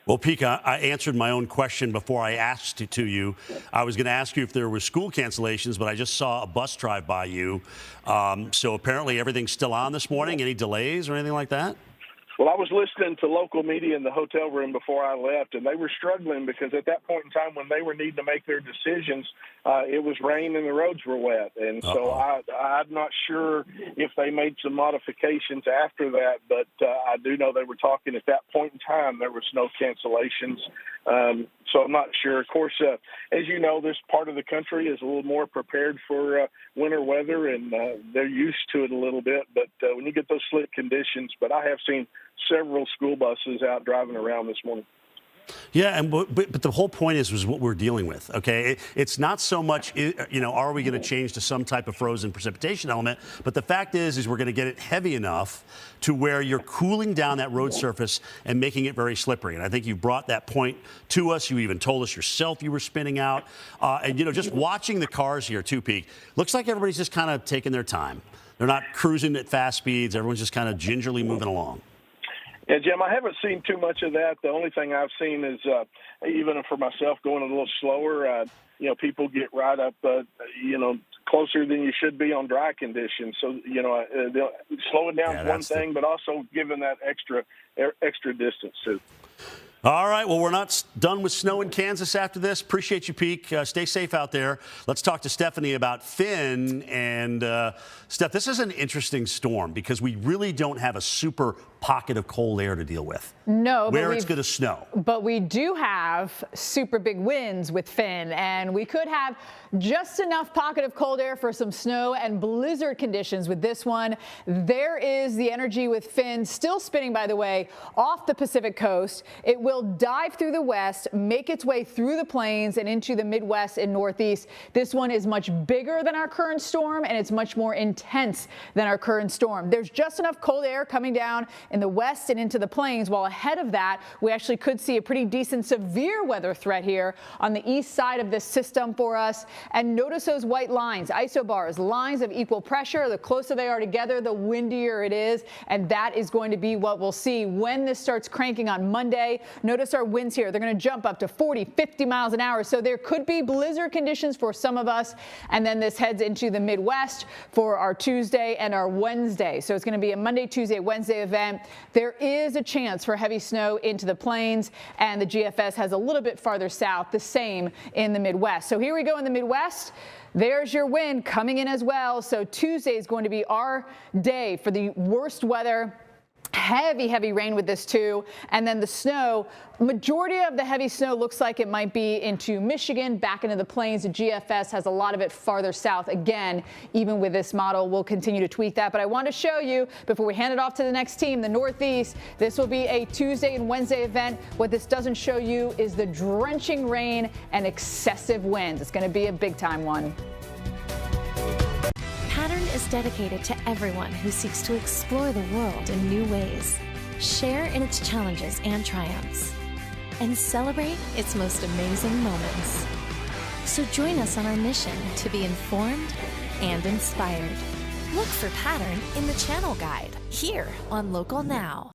Speaker 3: Well, Pika, I answered my own question before I asked it to you. I was going to ask you if there were school cancellations, but I just saw a bus drive by you. So apparently everything's still on this morning. Any delays or anything like that?
Speaker 6: Well, I was listening to local media in the hotel room before I left, and they were struggling because at that point in time when they were needing to make their decisions, it was rain and the roads were wet. And so I'm not sure if they made some modifications after that, but I do know they were talking at that point in time there was no cancellations. So I'm not sure. Of course, as you know, this part of the country is a little more prepared for winter weather, and they're used to it a little bit. But when you get those slick conditions, but I have seen several school buses out driving around this morning.
Speaker 3: Yeah, but the whole point is what we're dealing with, okay? It's not so much, are we going to change to some type of frozen precipitation element, but the fact is we're going to get it heavy enough to where you're cooling down that road surface and making it very slippery. And I think you brought that point to us. You even told us yourself you were spinning out. And, just watching the cars here, too, Pete, looks like everybody's just kind of taking their time. They're not cruising at fast speeds. Everyone's just kind of gingerly moving along.
Speaker 6: Yeah, Jim, I haven't seen too much of that. The only thing I've seen is, even for myself, going a little slower, people get right up, closer than you should be on dry conditions. So, slowing down is one thing, but also giving that extra distance, too.
Speaker 3: All right, well, we're not done with snow in Kansas after this. Appreciate you, Pete. Stay safe out there. Let's talk to Stephanie about Finn. And, Steph, this is an interesting storm because we really don't have a super pocket of cold air to deal with.
Speaker 2: No,
Speaker 3: where it's going to snow.
Speaker 2: But we do have super big winds with Finn, and we could have just enough pocket of cold air for some snow and blizzard conditions with this one. There is the energy with Finn still spinning, by the way, off the Pacific coast. It will dive through the west, make its way through the plains and into the Midwest and Northeast. This one is much bigger than our current storm, and it's much more intense than our current storm. There's just enough cold air coming down in the west and into the plains, while ahead of that, we actually could see a pretty decent severe weather threat here on the east side of this system for us. And notice those white lines, isobars, lines of equal pressure. The closer they are together, the windier it is. And that is going to be what we'll see when this starts cranking on Monday. Notice our winds here. They're going to jump up to 40, 50 miles an hour. So there could be blizzard conditions for some of us. And then this heads into the Midwest for our Tuesday and our Wednesday. So it's going to be a Monday, Tuesday, Wednesday event. There is a chance for heavy snow into the plains, and the GFS has a little bit farther south, the same in the Midwest. So here we go in the Midwest. There's your wind coming in as well. So Tuesday is going to be our day for the worst weather. Heavy rain with this too. And then the snow, majority of the heavy snow looks like it might be into Michigan, back into the plains. The GFS has a lot of it farther south. Again, even with this model, we'll continue to tweak that. But I want to show you, before we hand it off to the next team, the Northeast, this will be a Tuesday and Wednesday event. What this doesn't show you is the drenching rain and excessive winds. It's going to be a big time one.
Speaker 7: Pattern is dedicated to everyone who seeks to explore the world in new ways, share in its challenges and triumphs, and celebrate its most amazing moments. So join us on our mission to be informed and inspired. Look for Pattern in the Channel Guide, here on Local Now.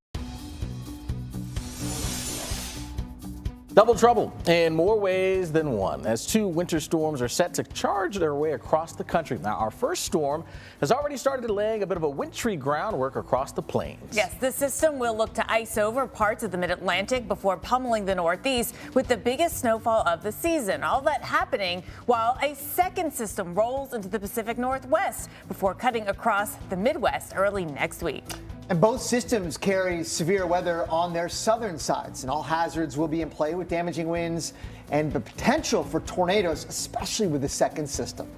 Speaker 8: Double trouble in more ways than one, as 2 winter storms are set to charge their way across the country. Now, our first storm has already started laying a bit of a wintry groundwork across the plains.
Speaker 9: Yes, the system will look to ice over parts of the mid-Atlantic before pummeling the Northeast with the biggest snowfall of the season. All that happening while a second system rolls into the Pacific Northwest before cutting across the Midwest early next week.
Speaker 10: And both systems carry severe weather on their southern sides, and all hazards will be in play with damaging winds and the potential for tornadoes, especially with the second system.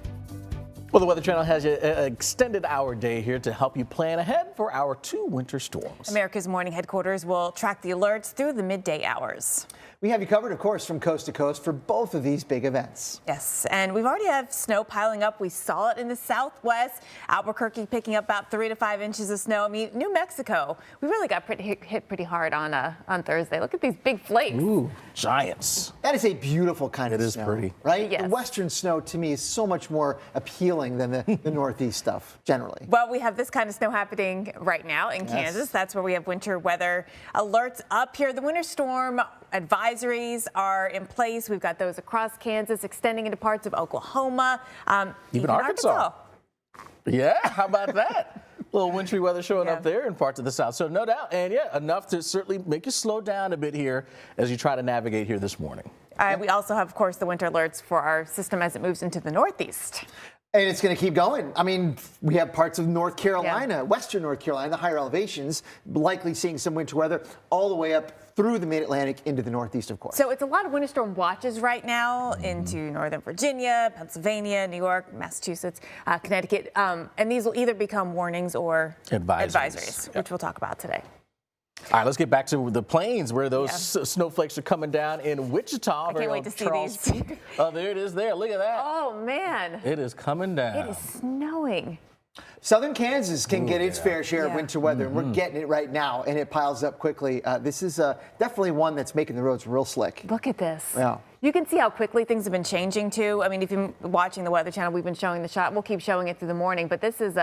Speaker 8: Well, the Weather Channel has an extended hour day here to help you plan ahead for our 2 winter storms.
Speaker 9: America's Morning headquarters will track the alerts through the midday hours.
Speaker 10: We have you covered, of course, from coast to coast for both of these big events.
Speaker 9: Yes, and we've already have snow piling up. We saw it in the southwest. Albuquerque picking up about 3 to 5 inches of snow. I mean, New Mexico, we really got hit pretty hard on Thursday. Look at these big flakes.
Speaker 8: Ooh, giants.
Speaker 10: That is a beautiful kind of snow. It is
Speaker 8: pretty.
Speaker 10: Right?
Speaker 9: Yes.
Speaker 10: The western snow, to me, is so much more appealing than the northeast stuff, generally.
Speaker 9: Well, we have this kind of snow happening right now in Kansas. That's where we have winter weather alerts up here. The winter storm advisories are in place. We've got those across Kansas, extending into parts of Oklahoma,
Speaker 8: even Arkansas. Yeah, how about that? A little wintry weather showing up there in parts of the south. So no doubt, and yeah, enough to certainly make you slow down a bit here as you try to navigate here this morning.
Speaker 9: We also have, of course, the winter alerts for our system as it moves into the Northeast.
Speaker 10: And it's going to keep going. I mean, we have parts of North Carolina, western North Carolina, the higher elevations, likely seeing some winter weather all the way up through the mid-Atlantic into the Northeast, of course.
Speaker 9: So it's a lot of winter storm watches right now into Northern Virginia, Pennsylvania, New York, Massachusetts, Connecticut. And these will either become warnings or advisories, which we'll talk about today.
Speaker 8: All right, let's get back to the plains where those snowflakes are coming down in Wichita.
Speaker 9: I can't wait to see these.
Speaker 8: Oh, there it is there. Look at that.
Speaker 9: Oh, man.
Speaker 8: It is coming down.
Speaker 9: It is snowing.
Speaker 10: Southern Kansas can get its fair share of winter weather, and we're getting it right now, and it piles up quickly. This is definitely one that's making the roads real slick.
Speaker 9: Look at this.
Speaker 10: Yeah.
Speaker 9: You can see how quickly things have been changing, too. I mean, if you're watching the Weather Channel, we've been showing the shot. We'll keep showing it through the morning, but this is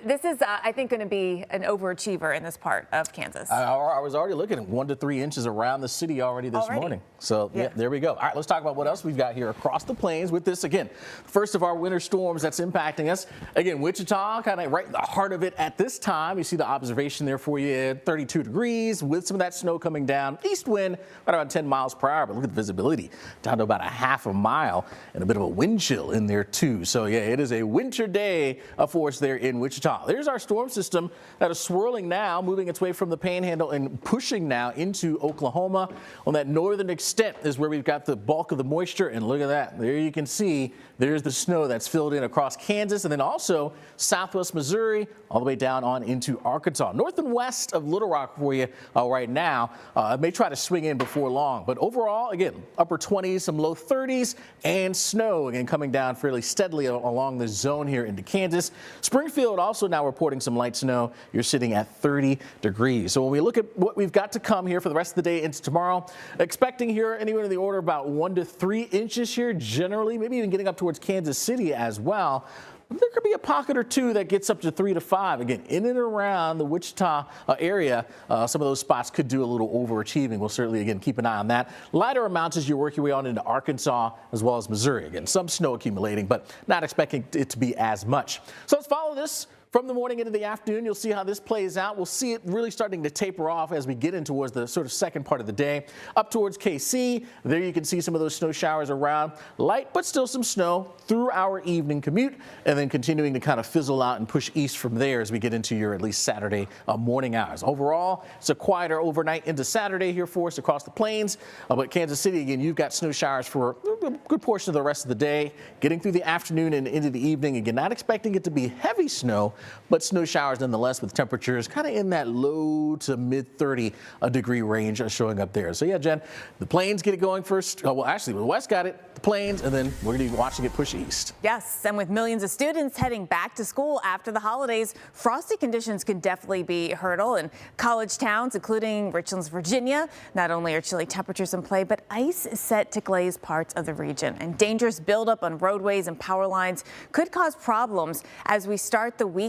Speaker 9: this is, I think, going to be an overachiever in this part of Kansas.
Speaker 8: I was already looking at 1 to 3 inches around the city already this morning. So, yeah, there we go. All right, let's talk about what else we've got here across the plains with this, again, first of our winter storms that's impacting us. Again, Wichita, kind of right in the heart of it at this time. You see the observation there for you, 32 degrees with some of that snow coming down. East wind, right around 10 miles per hour, but look at the visibility, down to about a half a mile and a bit of a wind chill in there, too. So, yeah, it is a winter day for us there in Wichita. There's our storm system that is swirling now, moving its way from the Panhandle and pushing now into Oklahoma. On that northern extent is where we've got the bulk of the moisture, and look at that. There you can see there's the snow that's filled in across Kansas, and then also southwest Missouri, all the way down on into Arkansas. North and west of Little Rock for you right now. It may try to swing in before long, but overall, again, upper 20s, some low 30s, and snow, again, coming down fairly steadily along the zone here into Kansas. Springfield Mansfield also now reporting some light snow. You're sitting at 30 degrees. So when we look at what we've got to come here for the rest of the day into tomorrow, expecting here anywhere in the order of about 1 to 3 inches here generally, maybe even getting up towards Kansas City as well. There could be a pocket or two that gets up to 3 to 5. Again, in and around the Wichita area, some of those spots could do a little overachieving. We'll certainly, again, keep an eye on that. Lighter amounts as you work your way on into Arkansas as well as Missouri. Again, some snow accumulating, but not expecting it to be as much. So let's follow this. From the morning into the afternoon, you'll see how this plays out. We'll see it really starting to taper off as we get in towards the sort of second part of the day. Up towards KC, there you can see some of those snow showers around. Light, but still some snow through our evening commute, and then continuing to kind of fizzle out and push east from there as we get into your at least Saturday morning hours. Overall, it's a quieter overnight into Saturday here for us across the plains. But Kansas City, again, you've got snow showers for a good portion of the rest of the day. Getting through the afternoon and into the evening, again, not expecting it to be heavy snow, but snow showers nonetheless with temperatures kind of in that low to mid 30 degree range showing up there. So yeah, Jen, the plains get it going first. Well, actually, the west got it, the plains, and then we're going to be watching it push east.
Speaker 9: Yes, and with millions of students heading back to school after the holidays, frosty conditions could definitely be a hurdle in college towns, including Richland, Virginia. Not only are chilly temperatures in play, but ice is set to glaze parts of the region, and dangerous buildup on roadways and power lines could cause problems as we start the weekend.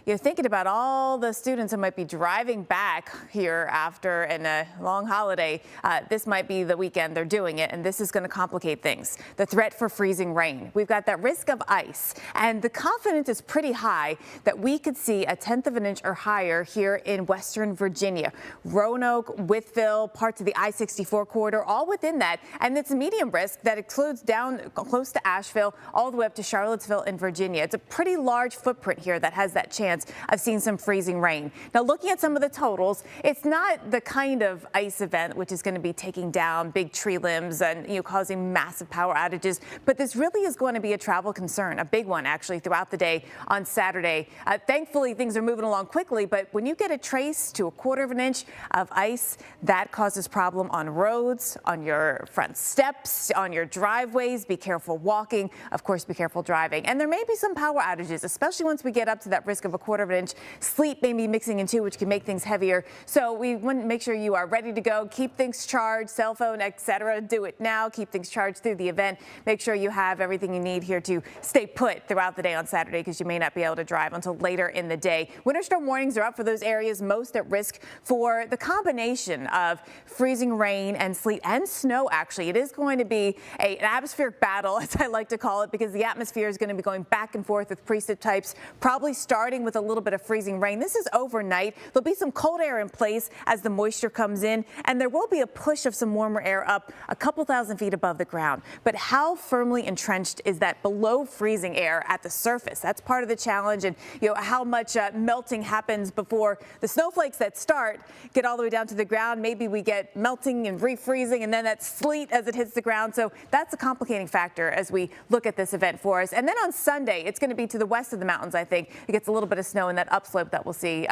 Speaker 9: You're thinking about all the students who might be driving back here after a long holiday. This might be the weekend they're doing it, and this is going to complicate things. The threat for freezing rain. We've got that risk of ice, and the confidence is pretty high that we could see 1/10 of an inch or higher here in western Virginia. Roanoke, Wytheville, parts of the I-64 corridor, all within that, and it's a medium risk that includes down close to Asheville all the way up to Charlottesville in Virginia. It's a pretty large footprint here that has that chance of seeing some freezing rain. Now, looking at some of the totals, it's not the kind of ice event which is going to be taking down big tree limbs and causing massive power outages, but this really is going to be a travel concern, a big one actually throughout the day on Saturday. Thankfully, things are moving along quickly, but when you get a trace to 1/4 of an inch of ice, that causes problem on roads, on your front steps, on your driveways. Be careful walking, of course, be careful driving, and there may be some power outages, especially once we get up to that risk of 1/4 of an inch. Sleet may be mixing in too, which can make things heavier. So we want to make sure you are ready to go. Keep things charged, cell phone, etc. Do it now. Keep things charged through the event. Make sure you have everything you need here to stay put throughout the day on Saturday, because you may not be able to drive until later in the day. Winter storm warnings are up for those areas most at risk for the combination of freezing rain and sleet and snow. Actually, it is going to be an atmospheric battle, as I like to call it, because the atmosphere is going to be going back and forth with precip types, probably starting with a little bit of freezing rain. This is overnight. There'll be some cold air in place as the moisture comes in, and there will be a push of some warmer air up a couple thousand feet above the ground. But how firmly entrenched is that below freezing air at the surface? That's part of the challenge, and how much melting happens before the snowflakes that start get all the way down to the ground. Maybe we get melting and refreezing, and then that sleet as it hits the ground. So that's a complicating factor as we look at this event for us. And then on Sunday, it's going to be to the west of the mountains. I think it gets a little bit of snow in that upslope that we'll see.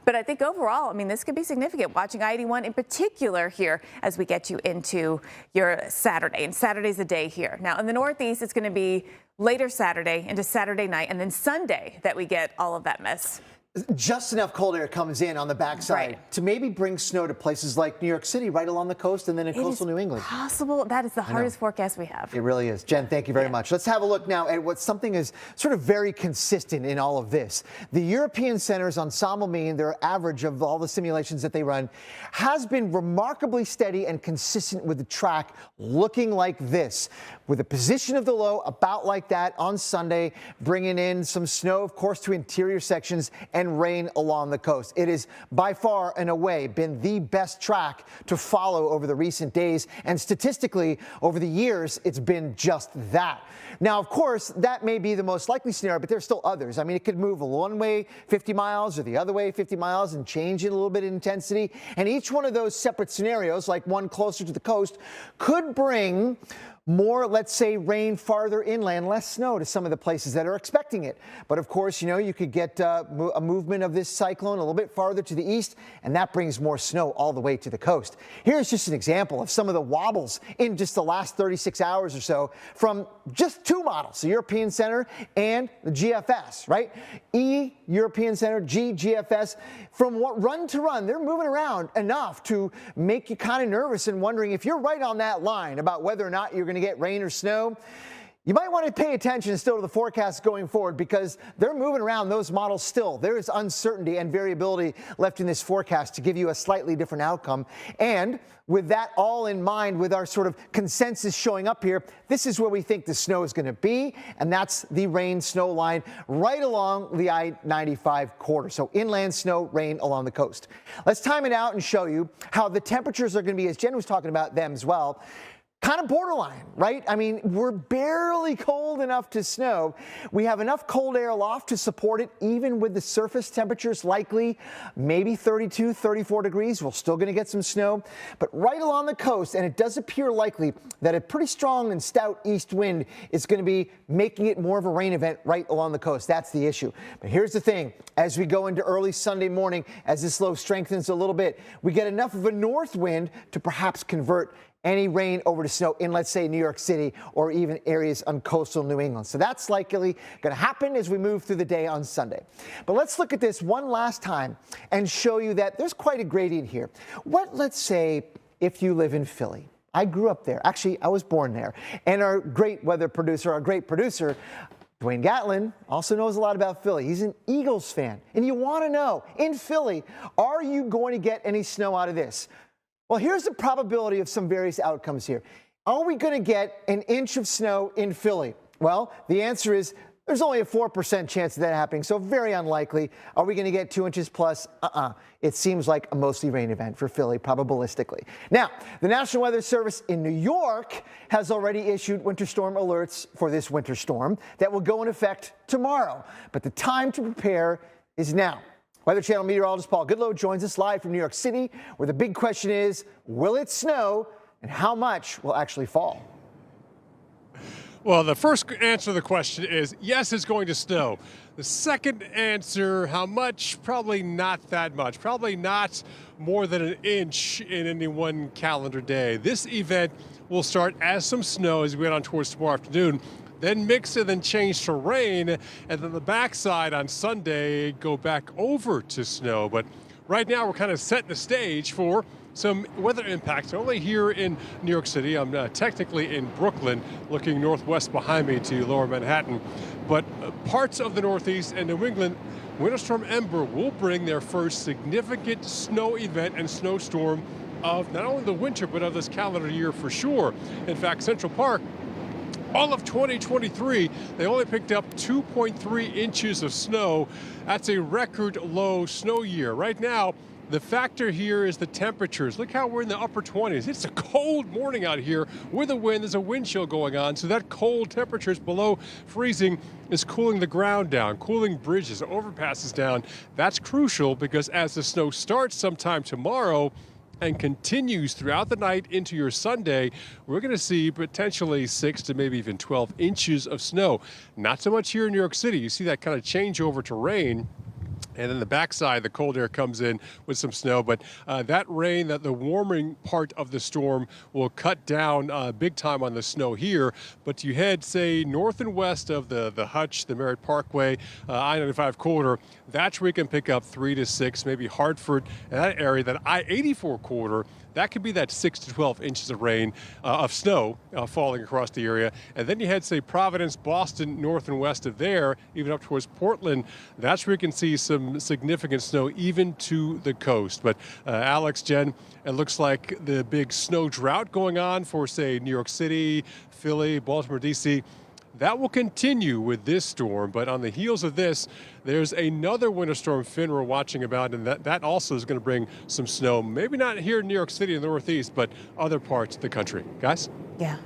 Speaker 9: But I think overall, I mean, this could be significant. Watching I-81 in particular here as we get you into your Saturday. And Saturday's the day here. Now, in the Northeast, it's going to be later Saturday into Saturday night, and then Sunday that we get all of that mess.
Speaker 10: Just enough cold air comes in on the backside to maybe bring snow to places like New York City, right along the coast, and then in coastal New England.
Speaker 9: Possible. That is the hardest forecast we have.
Speaker 10: It really is. Jen, thank you very much. Let's have a look now at what something is sort of very consistent in all of this. The European Center's ensemble mean, their average of all the simulations that they run, has been remarkably steady and consistent with the track looking like this, with the position of the low about like that on Sunday, bringing in some snow, of course, to interior sections and rain along the coast. It is by far and away been the best track to follow over the recent days, and statistically over the years it's been just that. Now, of course, that may be the most likely scenario, but there's still others. I mean, it could move one way 50 miles or the other way 50 miles and change in a little bit of intensity, and each one of those separate scenarios, like one closer to the coast, could bring More, let's say, rain farther inland, less snow to some of the places that are expecting it. But of course, you know, you could get a movement of this cyclone a little bit farther to the east, and that brings more snow all the way to the coast. Here's just an example of some of the wobbles in just the last 36 hours or so from just two models, the European Center and the GFS, right? E, European Center, G, GFS. From what run to run, they're moving around enough to make you kind of nervous and wondering if you're right on that line about whether or not you're going to get rain or snow. You might want to pay attention still to the forecast going forward because they're moving around those models still. There is uncertainty and variability left in this forecast to give you a slightly different outcome. And with that all in mind, with our sort of consensus showing up here, this is where we think the snow is going to be, and that's the rain snow line right along the I-95 corridor. So inland snow, rain along the coast. Let's time it out and show you how the temperatures are going to be, as Jen was talking about them as well. Kind of borderline, right? I mean, we're barely cold enough to snow. We have enough cold air aloft to support it, even with the surface temperatures likely maybe 32, 34 degrees. We're still going to get some snow, but right along the coast, and it does appear likely that a pretty strong and stout east wind is going to be making it more of a rain event right along the coast. That's the issue. But here's the thing. As we go into early Sunday morning, as this low strengthens a little bit, we get enough of a north wind to perhaps convert any rain over to snow in, let's say, New York City or even areas on coastal New England. So that's likely going to happen as we move through the day on Sunday. But let's look at this one last time and show you that there's quite a gradient here. Let's say, if you live in Philly. I grew up there. Actually, I was born there. And our great producer, Dwayne Gatlin, also knows a lot about Philly. He's an Eagles fan. And you want to know, in Philly, are you going to get any snow out of this? Well, here's the probability of some various outcomes here. Are we going to get an inch of snow in Philly? Well, the answer is there's only a 4% chance of that happening, so very unlikely. Are we going to get 2 inches plus? It seems like a mostly rain event for Philly, probabilistically. Now, the National Weather Service in New York has already issued winter storm alerts for this winter storm that will go in effect tomorrow. But the time to prepare is now. Weather Channel meteorologist Paul Goodloe joins us live from New York City, where the big question is, will it snow and how much will actually fall?
Speaker 4: Well, the first answer to the question is yes, it's going to snow. The second answer, how much? Probably not that much. Probably not more than an inch in any one calendar day. This event will start as some snow as we get on towards tomorrow afternoon. Then mix and then change to rain, and then the backside on Sunday go back over to snow. But right now we're kind of setting the stage for some weather impacts. Only here in New York City. I'm technically in Brooklyn, looking northwest behind me to lower Manhattan. But parts of the Northeast and New England, Winter Storm Ember will bring their first significant snow event and snowstorm of not only the winter, but of this calendar year for sure. In fact, Central Park, all of 2023, they only picked up 2.3 inches of snow. That's a record low snow year. Right now, the factor here is the temperatures. Look how we're in the upper 20s. It's a cold morning out here with a wind. There's a wind chill going on. So that cold temperatures below freezing is cooling the ground down, cooling bridges, overpasses down. That's crucial because as the snow starts sometime tomorrow, and continues throughout the night into your Sunday, we're going to see potentially 6 to maybe even 12 inches of snow. Not so much here in New York City. You see that kind of change over to rain. And then the backside, the cold air comes in with some snow. But that rain, the warming part of the storm will cut down big time on the snow here. But you head, say, north and west of the Hutch, the Merritt Parkway, I-95 corridor, that's where you can pick up 3 to 6, maybe Hartford, and that area, that I-84 corridor, that could be that 6 to 12 inches of rain, of snow falling across the area. And then you head, say, Providence, Boston, north and west of there, even up towards Portland. That's where you can see some significant snow, even to the coast. But Alex, Jen, it looks like the big snow drought going on for, say, New York City, Philly, Baltimore, D.C., that will continue with this storm, but on the heels of this, there's another winter storm, Finn, we're watching about, and that also is going to bring some snow. Maybe not here in New York City in the Northeast, but other parts of the country. Guys?
Speaker 9: Yeah.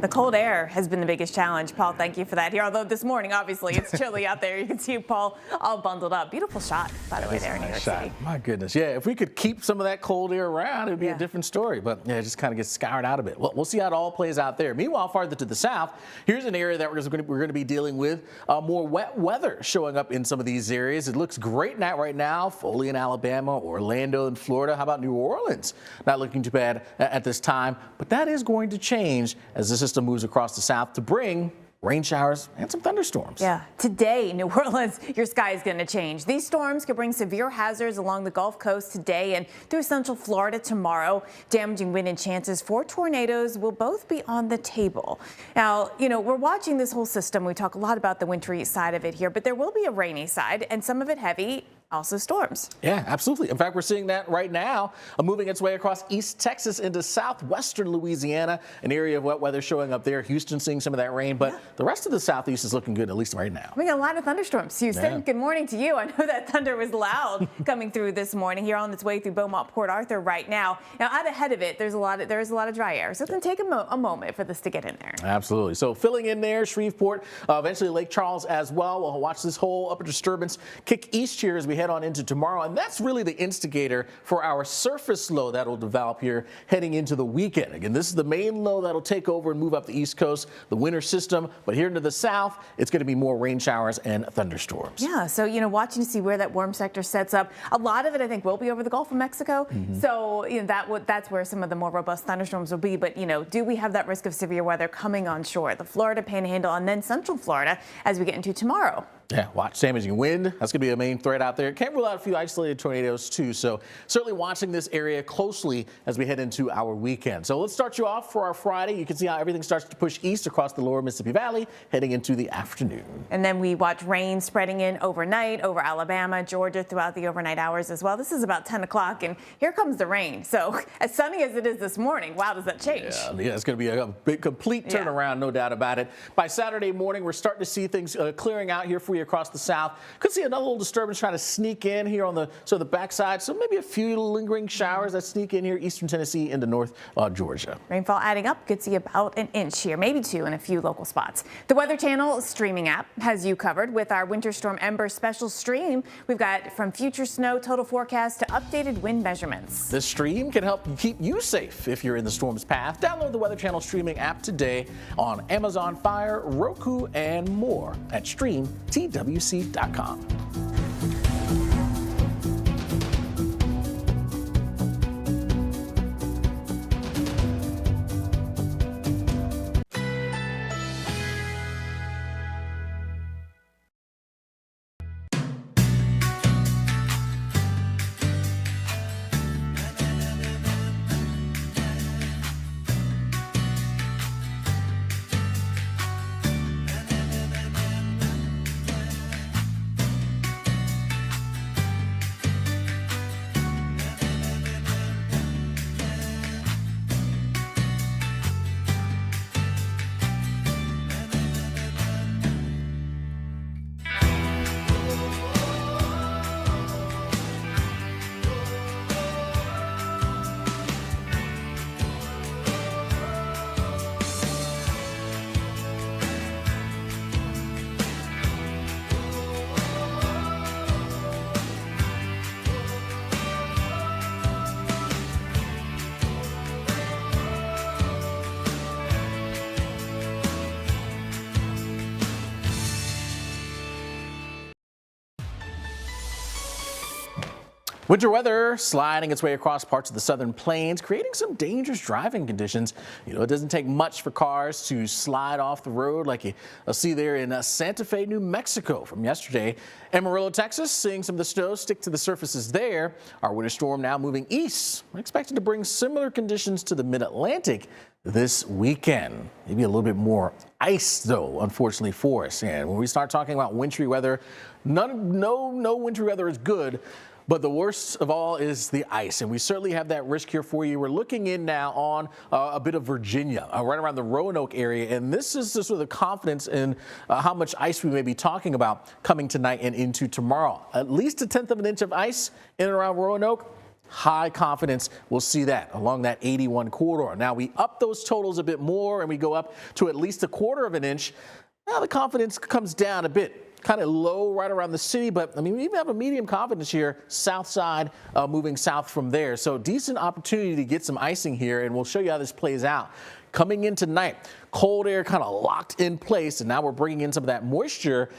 Speaker 9: the cold air has been the biggest challenge. Paul, thank you for that here. Although this morning, obviously, it's chilly out there. You can see Paul all bundled up. Beautiful shot, by the way, there in New York City.
Speaker 8: My goodness. Yeah, if we could keep some of that cold air around, it would be a different story. But yeah, it just kind of gets scoured out a bit. Well, we'll see how it all plays out there. Meanwhile, farther to the south, here's an area that we're going to be dealing with more wet weather showing up in some of these areas. It looks great right now. Foley in Alabama, Orlando in Florida. How about New Orleans? Not looking too bad at this time, but that is going to change as the system moves across the south to bring rain showers and some thunderstorms.
Speaker 9: Yeah, today, New Orleans, your sky is going to change. These storms could bring severe hazards along the Gulf Coast today and through central Florida tomorrow. Damaging wind and chances for tornadoes will both be on the table. Now, we're watching this whole system. We talk a lot about the wintry side of it here, but there will be a rainy side and some of it heavy. Also storms.
Speaker 8: Yeah, absolutely. In fact, we're seeing that right now, moving its way across East Texas into southwestern Louisiana, an area of wet weather showing up there. Houston seeing some of that rain, but the rest of the southeast is looking good, at least right now.
Speaker 9: We got a lot of thunderstorms. Houston, good morning to you. I know that thunder was loud coming through this morning here on its way through Beaumont, Port Arthur right now. Now, out ahead of it, there is a lot of dry air, so it's going to take a moment for this to get in there.
Speaker 8: Absolutely. So filling in there, Shreveport, eventually Lake Charles as well. We'll watch this whole upper disturbance kick east here as we head on into tomorrow, and that's really the instigator for our surface low that will develop here heading into the weekend. Again, this is the main low that'll take over and move up the east coast, the winter system, but here into the south, it's going to be more rain showers and thunderstorms.
Speaker 9: Yeah, so watching to see where that warm sector sets up. A lot of it, I think, will be over the Gulf of Mexico. So that's where some of the more robust thunderstorms will be. But do we have that risk of severe weather coming on shore? The Florida Panhandle and then central Florida as we get into tomorrow.
Speaker 8: Yeah, watch damaging wind. That's going to be a main threat out there. Can't rule out a few isolated tornadoes, too. So certainly watching this area closely as we head into our weekend. So let's start you off for our Friday. You can see how everything starts to push east across the lower Mississippi Valley heading into the afternoon.
Speaker 9: And then we watch rain spreading in overnight over Alabama, Georgia throughout the overnight hours as well. This is about 10 o'clock, and here comes the rain. So as sunny as it is this morning, wow, does that change?
Speaker 8: Yeah, it's going to be a big, complete turnaround, no doubt about it. By Saturday morning, we're starting to see things clearing out here for you across the south. Could see another little disturbance trying to sneak in here on the backside. So maybe a few lingering showers that sneak in here, eastern Tennessee into north Georgia.
Speaker 9: Rainfall adding up. Could see about an inch here, maybe 2 in a few local spots. The Weather Channel streaming app has you covered with our Winter Storm Ember special stream. We've got from future snow, total forecast to updated wind measurements.
Speaker 8: This stream can help keep you safe if you're in the storm's path. Download the Weather Channel streaming app today on Amazon Fire, Roku, and more at streamtwc.com. Winter weather sliding its way across parts of the southern plains, creating some dangerous driving conditions. It doesn't take much for cars to slide off the road like you see there in Santa Fe, New Mexico from yesterday. Amarillo, Texas, seeing some of the snow stick to the surfaces there. Our winter storm now moving east. We're expected to bring similar conditions to the mid-Atlantic this weekend. Maybe a little bit more ice, though, unfortunately for us. And when we start talking about wintry weather, no wintry weather is good. But the worst of all is the ice, and we certainly have that risk here for you. We're looking in now on a bit of Virginia, right around the Roanoke area, and this is just with the confidence in how much ice we may be talking about coming tonight and into tomorrow. At least 1/10 of an inch of ice in and around Roanoke. high confidence we'll see that along that 81 corridor. Now we up those totals a bit more and we go up to at least 1/4 of an inch. Now the confidence comes down a bit, kind of low right around the city, but I mean, we even have a medium confidence here, south side, moving south from there. So decent opportunity to get some icing here, and we'll show you how this plays out. Coming in tonight, cold air kind of locked in place, and now we're bringing in some of that moisture.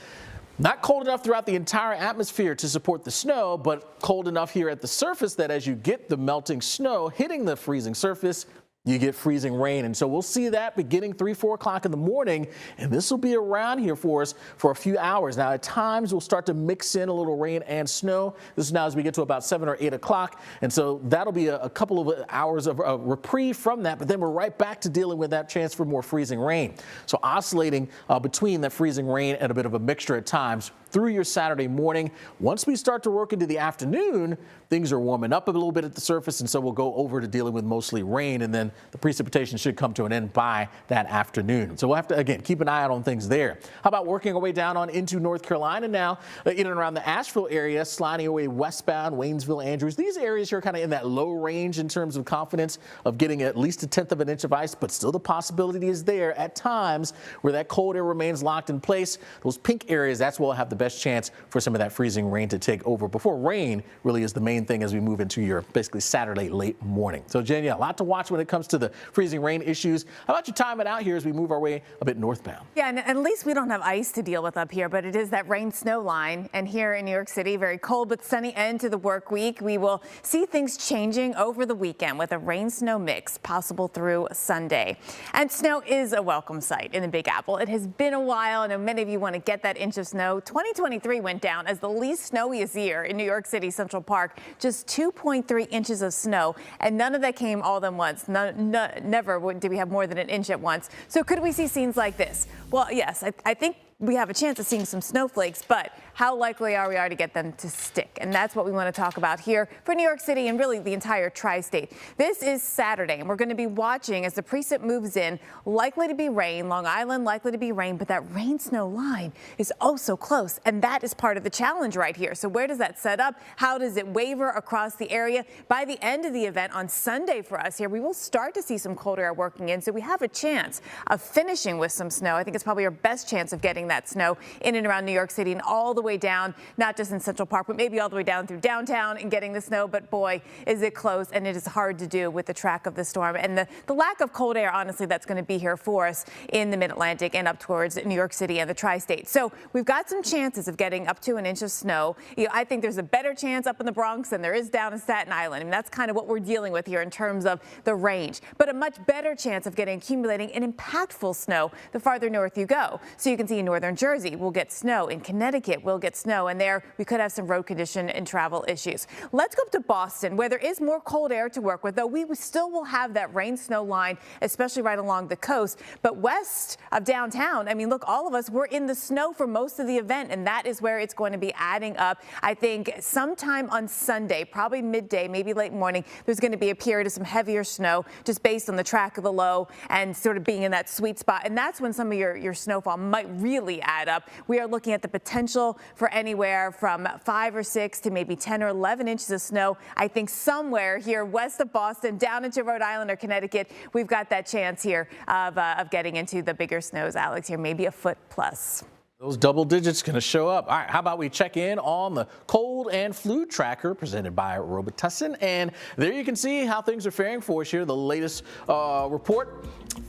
Speaker 8: Not cold enough throughout the entire atmosphere to support the snow, but cold enough here at the surface that as you get the melting snow hitting the freezing surface, you get freezing rain. And so we'll see that beginning 3, 4 o'clock in the morning. And this will be around here for us for a few hours. Now, at times, we'll start to mix in a little rain and snow. This is now as we get to about 7 or 8 o'clock. And so that'll be a couple of hours of reprieve from that. But then we're right back to dealing with that chance for more freezing rain. So oscillating between that freezing rain and a bit of a mixture at times through your Saturday morning. Once we start to work into the afternoon, things are warming up a little bit at the surface, and so we'll go over to dealing with mostly rain, and then the precipitation should come to an end by that afternoon. So we'll have to, again, keep an eye out on things there. How about working our way down on into North Carolina now, in and around the Asheville area, sliding away westbound, Waynesville, Andrews. These areas here are kind of in that low range in terms of confidence of getting at least 1/10 of an inch of ice, but still the possibility is there at times where that cold air remains locked in place. Those pink areas, that's where we'll have the best chance for some of that freezing rain to take over before rain really is the main thing as we move into your basically Saturday late morning. So Jen, yeah, a lot to watch when it comes to the freezing rain issues. How about you time it out here as we move our way a bit northbound?
Speaker 9: Yeah, and at least we don't have ice to deal with up here, but it is that rain snow line. And here in New York City, very cold but sunny end to the work week. We will see things changing over the weekend with a rain snow mix possible through Sunday. And snow is a welcome sight in the Big Apple. It has been a while. I know many of you want to get that inch of snow. 2023 went down as the least snowiest year in New York City Central Park. Just 2.3 inches of snow, and none of that came all at once. Never did we have more than an inch at once. So could we see scenes like this? Well, yes, I think we have a chance of seeing some snowflakes, but how likely are we to get them to stick? And that's what we want to talk about here for New York City and really the entire tri-state. This is Saturday, and we're going to be watching as the precip moves in. Likely to be rain, Long Island likely to be rain, but that rain snow line is oh so close, and that is part of the challenge right here. So where does that set up? How does it waver across the area? By the end of the event on Sunday for us here, we will start to see some cold air working in, so we have a chance of finishing with some snow. I think it's probably our best chance of getting that snow in and around New York City and all the way down, not just in Central Park, but maybe all the way down through downtown and getting the snow. But boy, is it close, and it is hard to do with the track of the storm and the lack of cold air, honestly, that's going to be here for us in the Mid-Atlantic and up towards New York City and the tri-state. So we've got some chances of getting up to an inch of snow. I think there's a better chance up in the Bronx than there is down in Staten Island. I mean, that's kind of what we're dealing with here in terms of the range, but a much better chance of accumulating an impactful snow the farther north you go. So you can see in northern Jersey, we'll get snow. In Connecticut, we'll get snow. And there, we could have some road condition and travel issues. Let's go up to Boston, where there is more cold air to work with, though we still will have that rain snow line, especially right along the coast. But west of downtown, I mean, look, all of us, we're in the snow for most of the event, and that is where it's going to be adding up. I think sometime on Sunday, probably midday, maybe late morning, there's going to be a period of some heavier snow, just based on the track of the low and sort of being in that sweet spot. And that's when some of your snowfall might really add up. We are looking at the potential for anywhere from 5 or 6 to maybe 10 or 11 inches of snow. I think somewhere here west of Boston, down into Rhode Island or Connecticut, we've got that chance here of getting into the bigger snows, Alex, here, maybe a foot plus.
Speaker 8: Those double digits going to show up. All right, how about we check in on the cold and flu tracker presented by Robitussin. And there you can see how things are faring for us here. The latest report,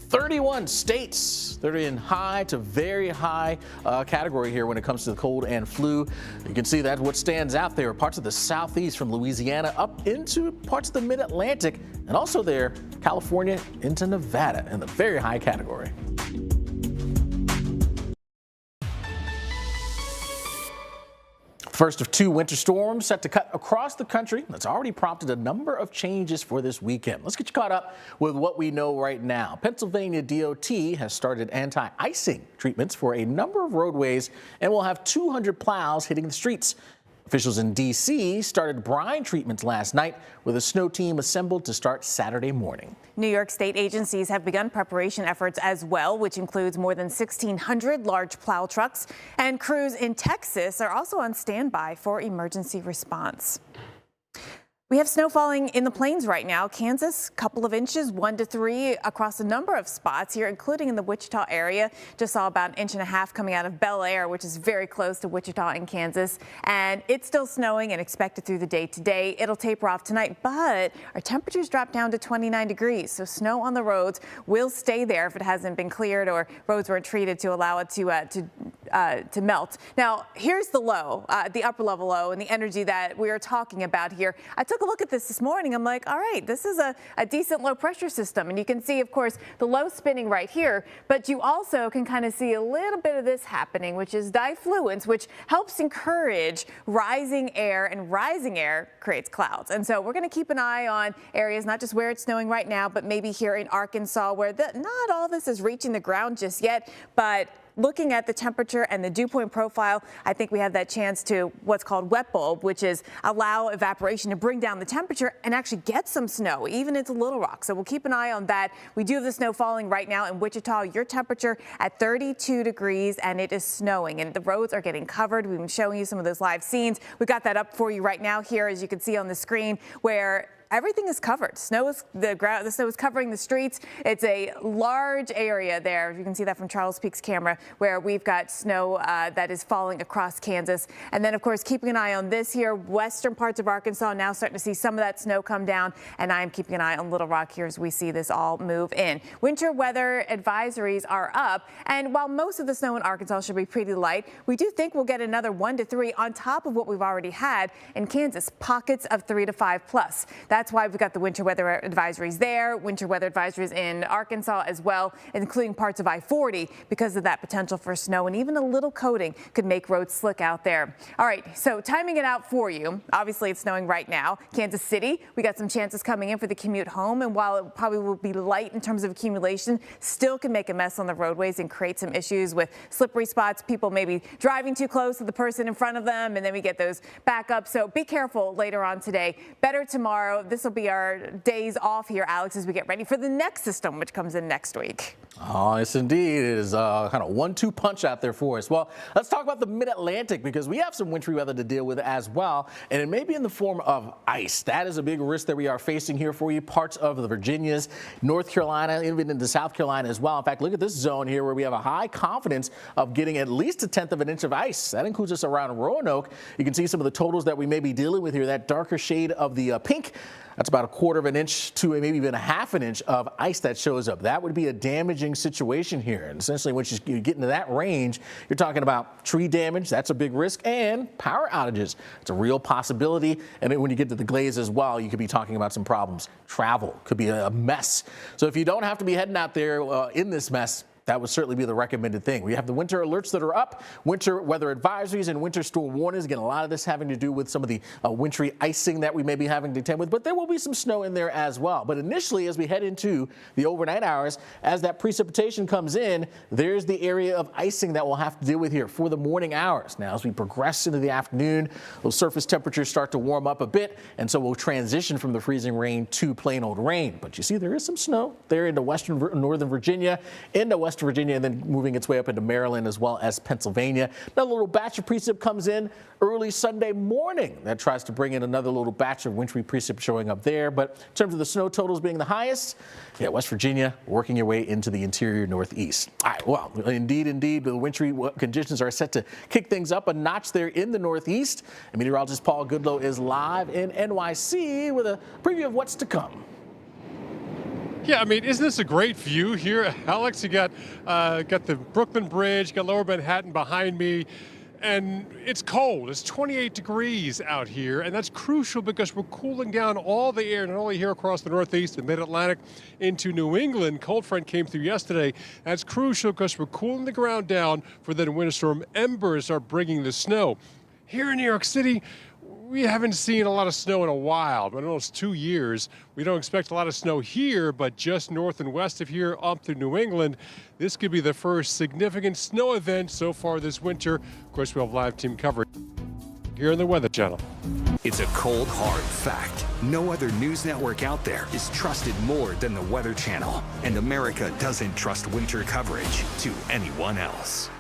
Speaker 8: 31 states that are in high to very high category here when it comes to the cold and flu. You can see that what stands out there are parts of the southeast from Louisiana up into parts of the mid-Atlantic, and also there, California into Nevada in the very high category. First of 2 winter storms set to cut across the country. That's already prompted a number of changes for this weekend. Let's get you caught up with what we know right now. Pennsylvania DOT has started anti-icing treatments for a number of roadways and will have 200 plows hitting the streets. Officials in D.C. started brine treatments last night with a snow team assembled to start Saturday morning.
Speaker 9: New York state agencies have begun preparation efforts as well, which includes more than 1,600 large plow trucks. And crews in Texas are also on standby for emergency response. We have snow falling in the plains right now. Kansas, couple of inches, 1 to 3 across a number of spots here, including in the Wichita area. Just saw about 1.5 inches coming out of Bel Air, which is very close to Wichita in Kansas. And it's still snowing and expected through the day today. It'll taper off tonight, but our temperatures drop down to 29 degrees. So snow on the roads will stay there if it hasn't been cleared or roads weren't treated to allow it to melt. Now, here's the low, the upper level low, and the energy that we are talking about here. I took a look at this morning. I'm like, all right, this is a decent low pressure system. And you can see, of course, the low spinning right here, but you also can kind of see a little bit of this happening, which is diffluence, which helps encourage rising air, and rising air creates clouds. And so we're going to keep an eye on areas, not just where it's snowing right now, but maybe here in Arkansas, where not all this is reaching the ground just yet, but looking at the temperature and the dew point profile, I think we have that chance to what's called wet bulb, which is allow evaporation to bring down the temperature and actually get some snow, even into Little Rock. So we'll keep an eye on that. We do have the snow falling right now in Wichita. Your temperature at 32 degrees, and it is snowing, and the roads are getting covered. We've been showing you some of those live scenes. We got that up for you right now here, as you can see on the screen, where everything is covered. The snow is covering the streets. It's a large area there. You can see that from Charles Peak's camera, where we've got snow that is falling across Kansas. And then, of course, keeping an eye on this here, western parts of Arkansas now starting to see some of that snow come down. And I'm keeping an eye on Little Rock here as we see this all move in. Winter weather advisories are up. And while most of the snow in Arkansas should be pretty light, we do think we'll get another 1 to 3 on top of what we've already had in Kansas, pockets of 3 to 5 plus. That's why we've got the winter weather advisories there, winter weather advisories in Arkansas as well, including parts of I-40, because of that potential for snow, and even a little coating could make roads slick out there. All right, so timing it out for you. Obviously, it's snowing right now. Kansas City, we got some chances coming in for the commute home, and while it probably will be light in terms of accumulation, still can make a mess on the roadways and create some issues with slippery spots, people maybe driving too close to the person in front of them, and then we get those backups. So be careful later on today. Better tomorrow. This will be our days off here, Alex, as we get ready for the next system, which comes in next week.
Speaker 8: Oh, yes, indeed. It is kind of 1-2 punch out there for us. Well, let's talk about the mid-Atlantic, because we have some wintry weather to deal with as well, and it may be in the form of ice. That is a big risk that we are facing here for you. Parts of the Virginias, North Carolina, even into South Carolina as well. In fact, look at this zone here where we have a high confidence of getting at least 1/10 of an inch of ice. That includes us around Roanoke. You can see some of the totals that we may be dealing with here. That darker shade of the pink, that's about 1/4 of an inch to maybe even 1/2 an inch of ice that shows up. That would be a damaging situation here. And essentially, once you get into that range, you're talking about tree damage. That's a big risk, and power outages. It's a real possibility. And then when you get to the glaze as well, you could be talking about some problems. Travel could be a mess. So if you don't have to be heading out there in this mess, that would certainly be the recommended thing. We have the winter alerts that are up, winter weather advisories and winter storm warnings. Again, a lot of this having to do with some of the wintry icing that we may be having to contend with, but there will be some snow in there as well. But initially, as we head into the overnight hours, as that precipitation comes in, there's the area of icing that we'll have to deal with here for the morning hours. Now, as we progress into the afternoon, those surface temperatures start to warm up a bit, and so we'll transition from the freezing rain to plain old rain. But you see, there is some snow there into northern Virginia, into West Virginia, and then moving its way up into Maryland as well as Pennsylvania. Another little batch of precip comes in early Sunday morning. That tries to bring in another little batch of wintry precip showing up there. But in terms of the snow totals being the highest, yeah, West Virginia working your way into the interior northeast. All right, well, indeed, the wintry conditions are set to kick things up a notch there in the northeast. And meteorologist Paul Goodloe is live in NYC with a preview of what's to come.
Speaker 4: Yeah, I mean, isn't this a great view here, Alex? You got the Brooklyn Bridge, got Lower Manhattan behind me, and it's cold. It's 28 degrees out here, and that's crucial because we're cooling down all the air, not only here across the Northeast and Mid-Atlantic into New England. Cold front came through yesterday. That's crucial because we're cooling the ground down for then Winter Storm Ember to start bringing the snow. Here in New York City, we haven't seen a lot of snow in a while, but almost 2 years. We don't expect a lot of snow here, but just north and west of here up through New England, this could be the first significant snow event so far this winter. Of course, we'll have live team coverage here on the Weather Channel.
Speaker 5: It's a cold, hard fact. No other news network out there is trusted more than the Weather Channel. And America doesn't trust winter coverage to anyone else.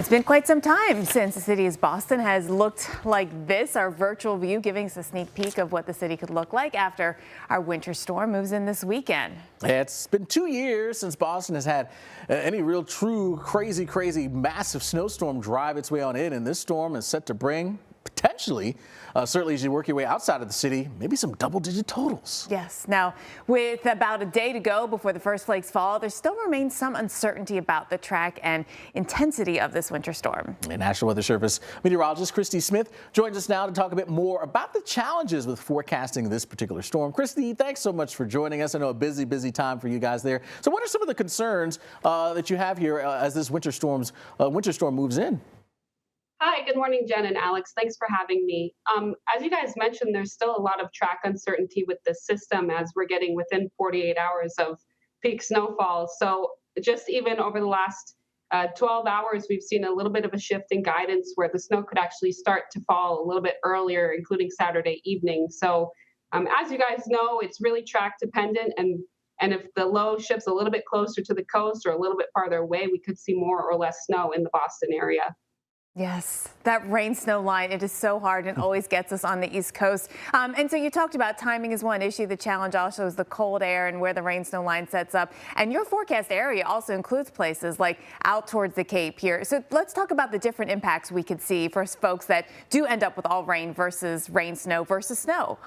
Speaker 9: It's been quite some time since the city of Boston has looked like this. Our virtual view giving us a sneak peek of what the city could look like after our winter storm moves in this weekend.
Speaker 8: It's been 2 years since Boston has had any real true crazy massive snowstorm drive its way on in, and this storm is set to bring potentially, certainly as you work your way outside of the city, maybe some double-digit totals.
Speaker 9: Yes. Now, with about a day to go before the first flakes fall, there still remains some uncertainty about the track and intensity of this winter storm.
Speaker 8: And National Weather Service meteorologist Christy Smith joins us now to talk a bit more about the challenges with forecasting this particular storm. Christy, thanks so much for joining us. I know a busy time for you guys there. So what are some of the concerns that you have here as this winter storm moves in?
Speaker 11: Hi, good morning, Jen and Alex. Thanks for having me. As you guys mentioned, there's still a lot of track uncertainty with the system as we're getting within 48 hours of peak snowfall. So just even over the last 12 hours, we've seen a little bit of a shift in guidance where the snow could actually start to fall a little bit earlier, including Saturday evening. So as you guys know, it's really track dependent. And if the low shifts a little bit closer to the coast or a little bit farther away, we could see more or less snow in the Boston area.
Speaker 9: Yes, that rain snow line, it is so hard and always gets us on the East Coast. And so you talked about timing is one issue. The challenge also is the cold air and where the rain snow line sets up. And your forecast area also includes places like out towards the Cape here. So let's talk about the different impacts we could see for folks that do end up with all rain versus rain snow versus snow.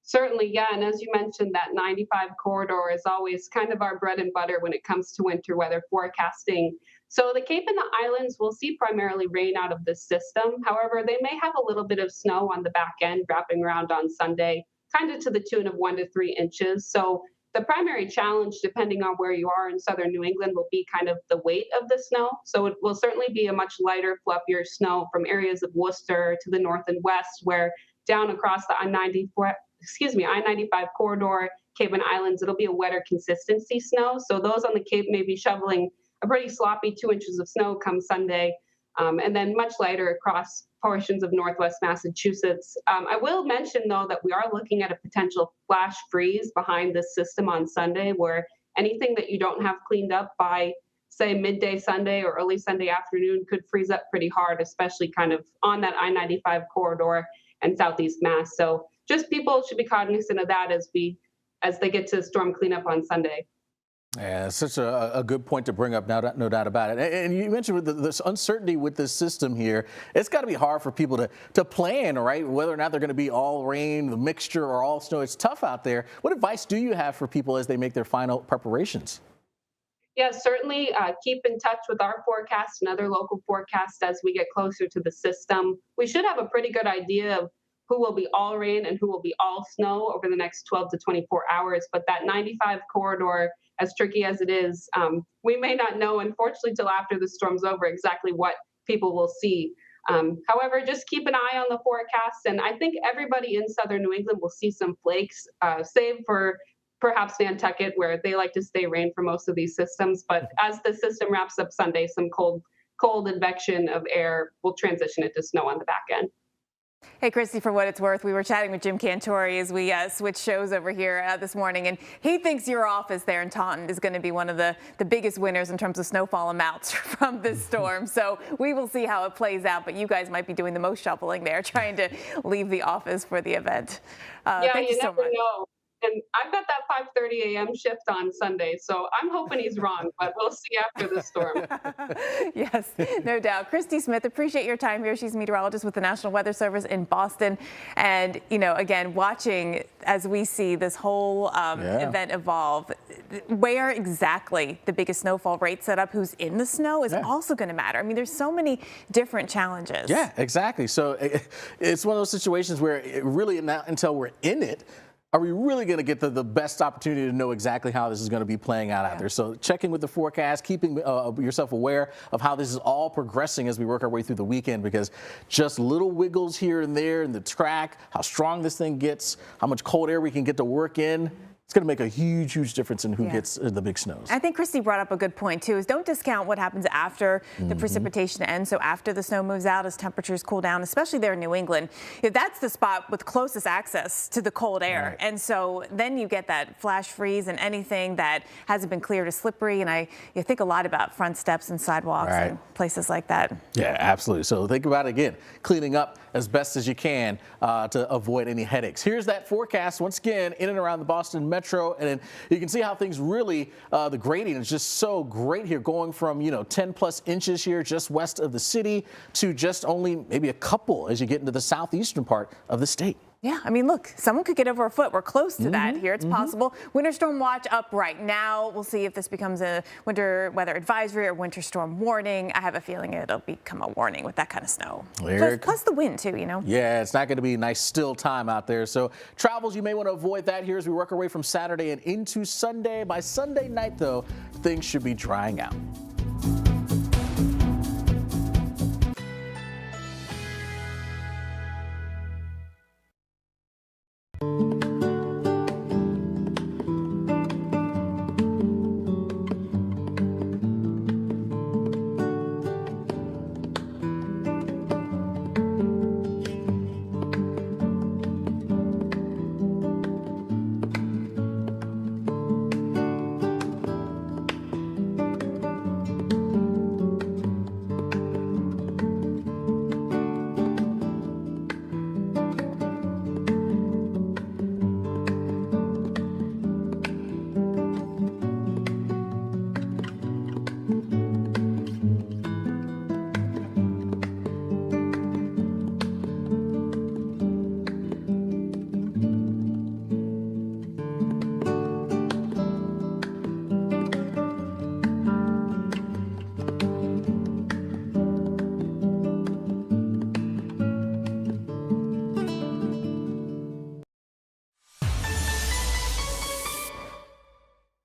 Speaker 11: Certainly, yeah. And as you mentioned, that 95 corridor is always kind of our bread and butter when it comes to winter weather forecasting. So the Cape and the Islands will see primarily rain out of this system. However, they may have a little bit of snow on the back end wrapping around on Sunday, kind of to the tune of 1 to 3 inches. So the primary challenge, depending on where you are in southern New England, will be kind of the weight of the snow. So it will certainly be a much lighter, fluffier snow from areas of Worcester to the north and west, where down across the I-95 corridor, Cape and Islands, it'll be a wetter consistency snow. So those on the Cape may be shoveling a pretty sloppy 2 inches of snow come Sunday, and then much lighter across portions of northwest Massachusetts. I will mention, though, that we are looking at a potential flash freeze behind this system on Sunday, where anything that you don't have cleaned up by, say, midday Sunday or early Sunday afternoon could freeze up pretty hard, especially kind of on that I-95 corridor and southeast Mass. So just people should be cognizant of that as they get to storm cleanup on Sunday.
Speaker 8: Yeah, it's such a good point to bring up, no doubt about it. And you mentioned with this uncertainty with this system here, it's got to be hard for people to plan, right? Whether or not they're going to be all rain, the mixture, or all snow. It's tough out there. What advice do you have for people as they make their final preparations?
Speaker 11: Yeah, certainly keep in touch with our forecast and other local forecasts as we get closer to the system. We should have a pretty good idea of who will be all rain and who will be all snow over the next 12 to 24 hours. But that 95 corridor, as tricky as it is, we may not know, unfortunately, till after the storm's over exactly what people will see. However, just keep an eye on the forecast. And I think everybody in southern New England will see some flakes, save for perhaps Nantucket, where they like to stay rain for most of these systems. But as the system wraps up Sunday, some cold advection of air will transition into snow on the back end.
Speaker 9: Hey, Christy, for what it's worth, we were chatting with Jim Cantori as we switched shows over here this morning, and he thinks your office there in Taunton is going to be one of the biggest winners in terms of snowfall amounts from this storm. So we will see how it plays out, but you guys might be doing the most shoveling there, trying to leave the office for the event.
Speaker 11: Yeah,
Speaker 9: thank you so
Speaker 11: never
Speaker 9: much.
Speaker 11: know. And I've got that 5:30 a.m. shift on Sunday, so I'm hoping he's wrong, but we'll see after the storm.
Speaker 9: Yes, no doubt. Christy Smith, appreciate your time here. She's a meteorologist with the National Weather Service in Boston. And, you know, again, watching as we see this whole event evolve, where exactly the biggest snowfall rate set up, who's in the snow is also going to matter. I mean, there's so many different challenges.
Speaker 8: Yeah, exactly. So it's one of those situations where it really not until we're in it are we really going to get the best opportunity to know exactly how this is going to be playing out there? So checking with the forecast, keeping yourself aware of how this is all progressing as we work our way through the weekend, because just little wiggles here and there in the track, how strong this thing gets, how much cold air we can get to work in, it's going to make a huge difference in who gets the big snows.
Speaker 9: I think Christy brought up a good point, too, is don't discount what happens after the precipitation ends. So after the snow moves out, as temperatures cool down, especially there in New England, that's the spot with closest access to the cold air.
Speaker 8: Right.
Speaker 9: And so then you get that flash freeze, and anything that hasn't been cleared is slippery. And you think a lot about front steps and sidewalks and places like that.
Speaker 8: Yeah, absolutely. So think about it again, cleaning up as best as you can to avoid any headaches. Here's that forecast once again in and around the Boston Metro, and then you can see how things really, the grading is just so great here, going from 10 plus inches here just west of the city to just only maybe a couple as you get into the southeastern part of the state.
Speaker 9: Yeah, I mean, look, someone could get over a foot. We're close to that here. It's possible. Winter storm watch up right now. We'll see if this becomes a winter weather advisory or winter storm warning. I have a feeling it'll become a warning with that kind of snow. Plus the wind, too,
Speaker 8: Yeah, it's not going to be a nice still time out there. So travels, you may want to avoid that here as we work our way from Saturday and into Sunday. By Sunday night, though, things should be drying out.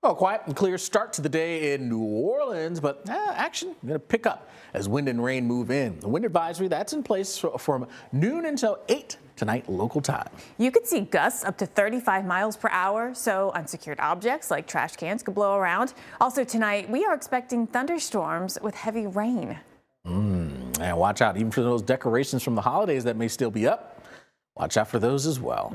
Speaker 8: Well, quiet and clear start to the day in New Orleans, but action going to pick up as wind and rain move in. The wind advisory, that's in place from noon until 8 tonight local time.
Speaker 9: You could see gusts up to 35 miles per hour, so unsecured objects like trash cans could blow around. Also tonight, we are expecting thunderstorms with heavy rain.
Speaker 8: And watch out even for those decorations from the holidays that may still be up. Watch out for those as well.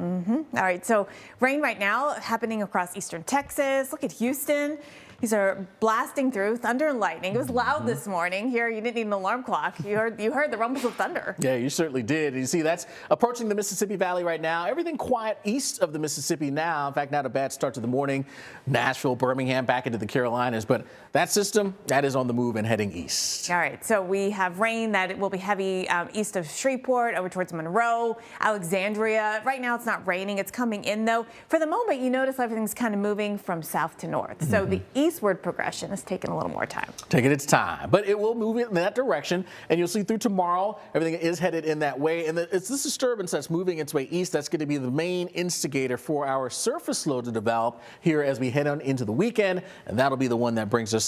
Speaker 9: All right, so rain right now happening across eastern Texas. Look at Houston. These are blasting through, thunder and lightning. It was loud this morning. Here, you didn't need an alarm clock. You heard the rumbles of thunder.
Speaker 8: Yeah, you certainly did. You see, that's approaching the Mississippi Valley right now. Everything quiet east of the Mississippi now. In fact, not a bad start to the morning. Nashville, Birmingham, back into the Carolinas. But that system, that is on the move and heading east.
Speaker 9: All right, so we have rain that will be heavy east of Shreveport, over towards Monroe, Alexandria. Right now, it's not raining. It's coming in, though. For the moment, you notice everything's kind of moving from south to north. So the eastward progression is taking a little more time.
Speaker 8: Taking its time, but it will move in that direction, and you'll see through tomorrow, everything is headed in that way. And it's this disturbance that's moving its way east that's going to be the main instigator for our surface low to develop here as we head on into the weekend, and that'll be the one that brings us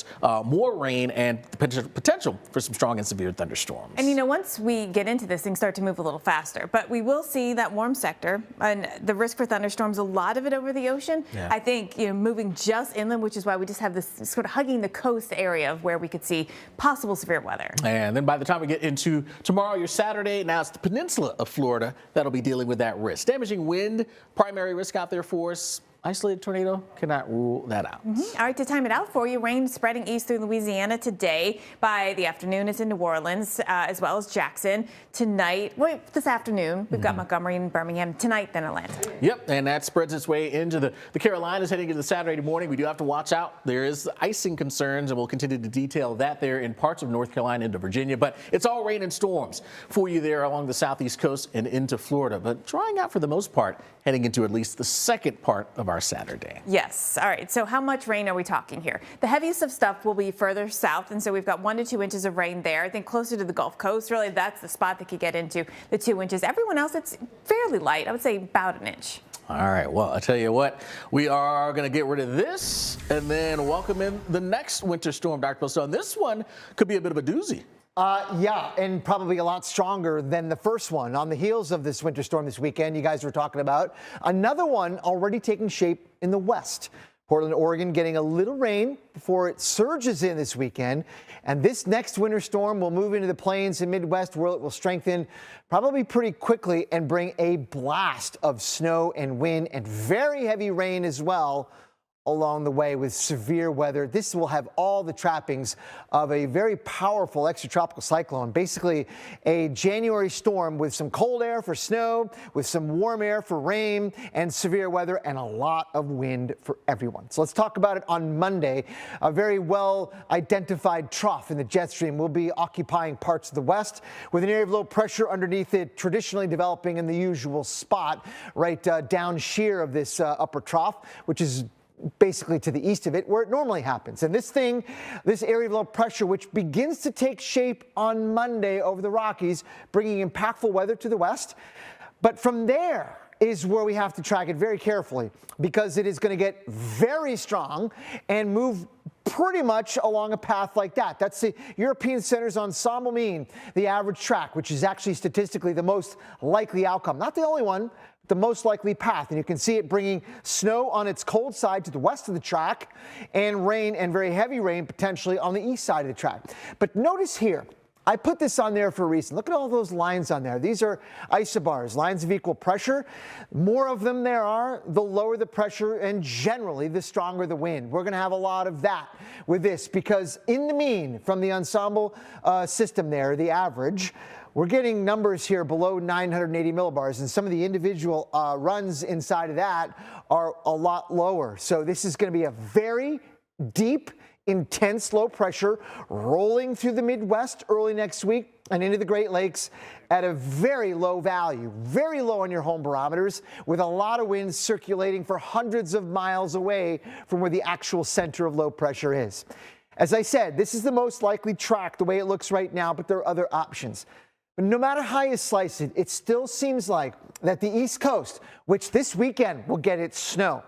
Speaker 8: more rain and potential for some strong and severe thunderstorms.
Speaker 9: And once we get into this, things start to move a little faster, but we will see that warm sector and the risk for thunderstorms, a lot of it over the ocean.
Speaker 8: Yeah.
Speaker 9: I think moving just inland, which is why we just have this sort of hugging the coast area of where we could see possible severe weather.
Speaker 8: And then by the time we get into tomorrow, your Saturday, now it's the peninsula of Florida that'll be dealing with that risk. Damaging wind, primary risk out there for us. Isolated tornado, cannot rule that out.
Speaker 9: All right, to time it out for you, rain spreading east through Louisiana today. By the afternoon, it's in New Orleans, as well as Jackson. Tonight, this afternoon, we've got Montgomery and Birmingham. Tonight, then Atlanta.
Speaker 8: Yep, and that spreads its way into the Carolinas heading into the Saturday morning. We do have to watch out. There is icing concerns, and we'll continue to detail that there in parts of North Carolina into Virginia. But it's all rain and storms for you there along the southeast coast and into Florida. But drying out for the most part, heading into at least the second part of our Saturday.
Speaker 9: Yes. All right. So how much rain are we talking here? The heaviest of stuff will be further south, and so we've got 1 to 2 inches of rain there. I think closer to the Gulf Coast, really, that's the spot that could get into the 2 inches. Everyone else, it's fairly light. I would say about an inch.
Speaker 8: All right. Well, I tell you what, we are going to get rid of this and then welcome in the next winter storm, Dr. Bill. And this one could be a bit of a doozy.
Speaker 10: Yeah, and probably a lot stronger than the first one. On the heels of this winter storm this weekend, you guys were talking about another one already taking shape in the west. Portland, Oregon getting a little rain before it surges in this weekend. And this next winter storm will move into the plains and Midwest where it will strengthen probably pretty quickly and bring a blast of snow and wind and very heavy rain as well along the way with severe weather. This will have all the trappings of a very powerful extratropical cyclone, basically a January storm with some cold air for snow, with some warm air for rain and severe weather and a lot of wind for everyone. So let's talk about it on Monday. A very well identified trough in the jet stream will be occupying parts of the west with an area of low pressure underneath it, traditionally developing in the usual spot right down sheer of this upper trough, which is basically to the east of it where it normally happens. And this area of low pressure, which begins to take shape on Monday over the Rockies, bringing impactful weather to the west. But from there is where we have to track it very carefully because it is going to get very strong and move pretty much along a path like that. That's the European Center's ensemble mean, the average track, which is actually statistically the most likely outcome. Not the only one, the most likely path. And you can see it bringing snow on its cold side to the west of the track and rain and very heavy rain potentially on the east side of the track. But notice here, I put this on there for a reason. Look at all those lines on there. These are isobars, lines of equal pressure. More of them there are, the lower the pressure and generally the stronger the wind. We're going to have a lot of that with this because in the mean from the ensemble system there, the average, we're getting numbers here below 980 millibars, and some of the individual runs inside of that are a lot lower. So this is going to be a very deep, intense low pressure rolling through the Midwest early next week and into the Great Lakes at a very low value, very low on your home barometers, with a lot of winds circulating for hundreds of miles away from where the actual center of low pressure is. As I said, this is the most likely track the way it looks right now, but there are other options. But no matter how you slice it, it still seems like that the East Coast, which this weekend will get its snow,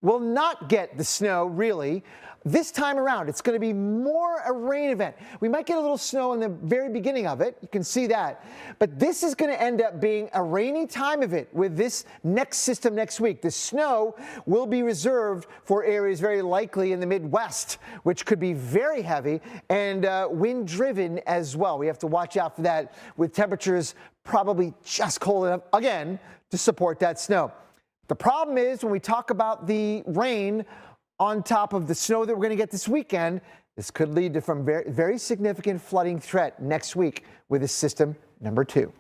Speaker 10: will not get the snow really this time around. It's going to be more a rain event. We might get a little snow in the very beginning of it. You can see that. But this is going to end up being a rainy time of it with this next system next week. The snow will be reserved for areas very likely in the Midwest, which could be very heavy and wind driven as well. We have to watch out for that with temperatures probably just cold enough again to support that snow. The problem is when we talk about the rain on top of the snow that we're going to get this weekend, this could lead to very, very significant flooding threat next week with this system number 2.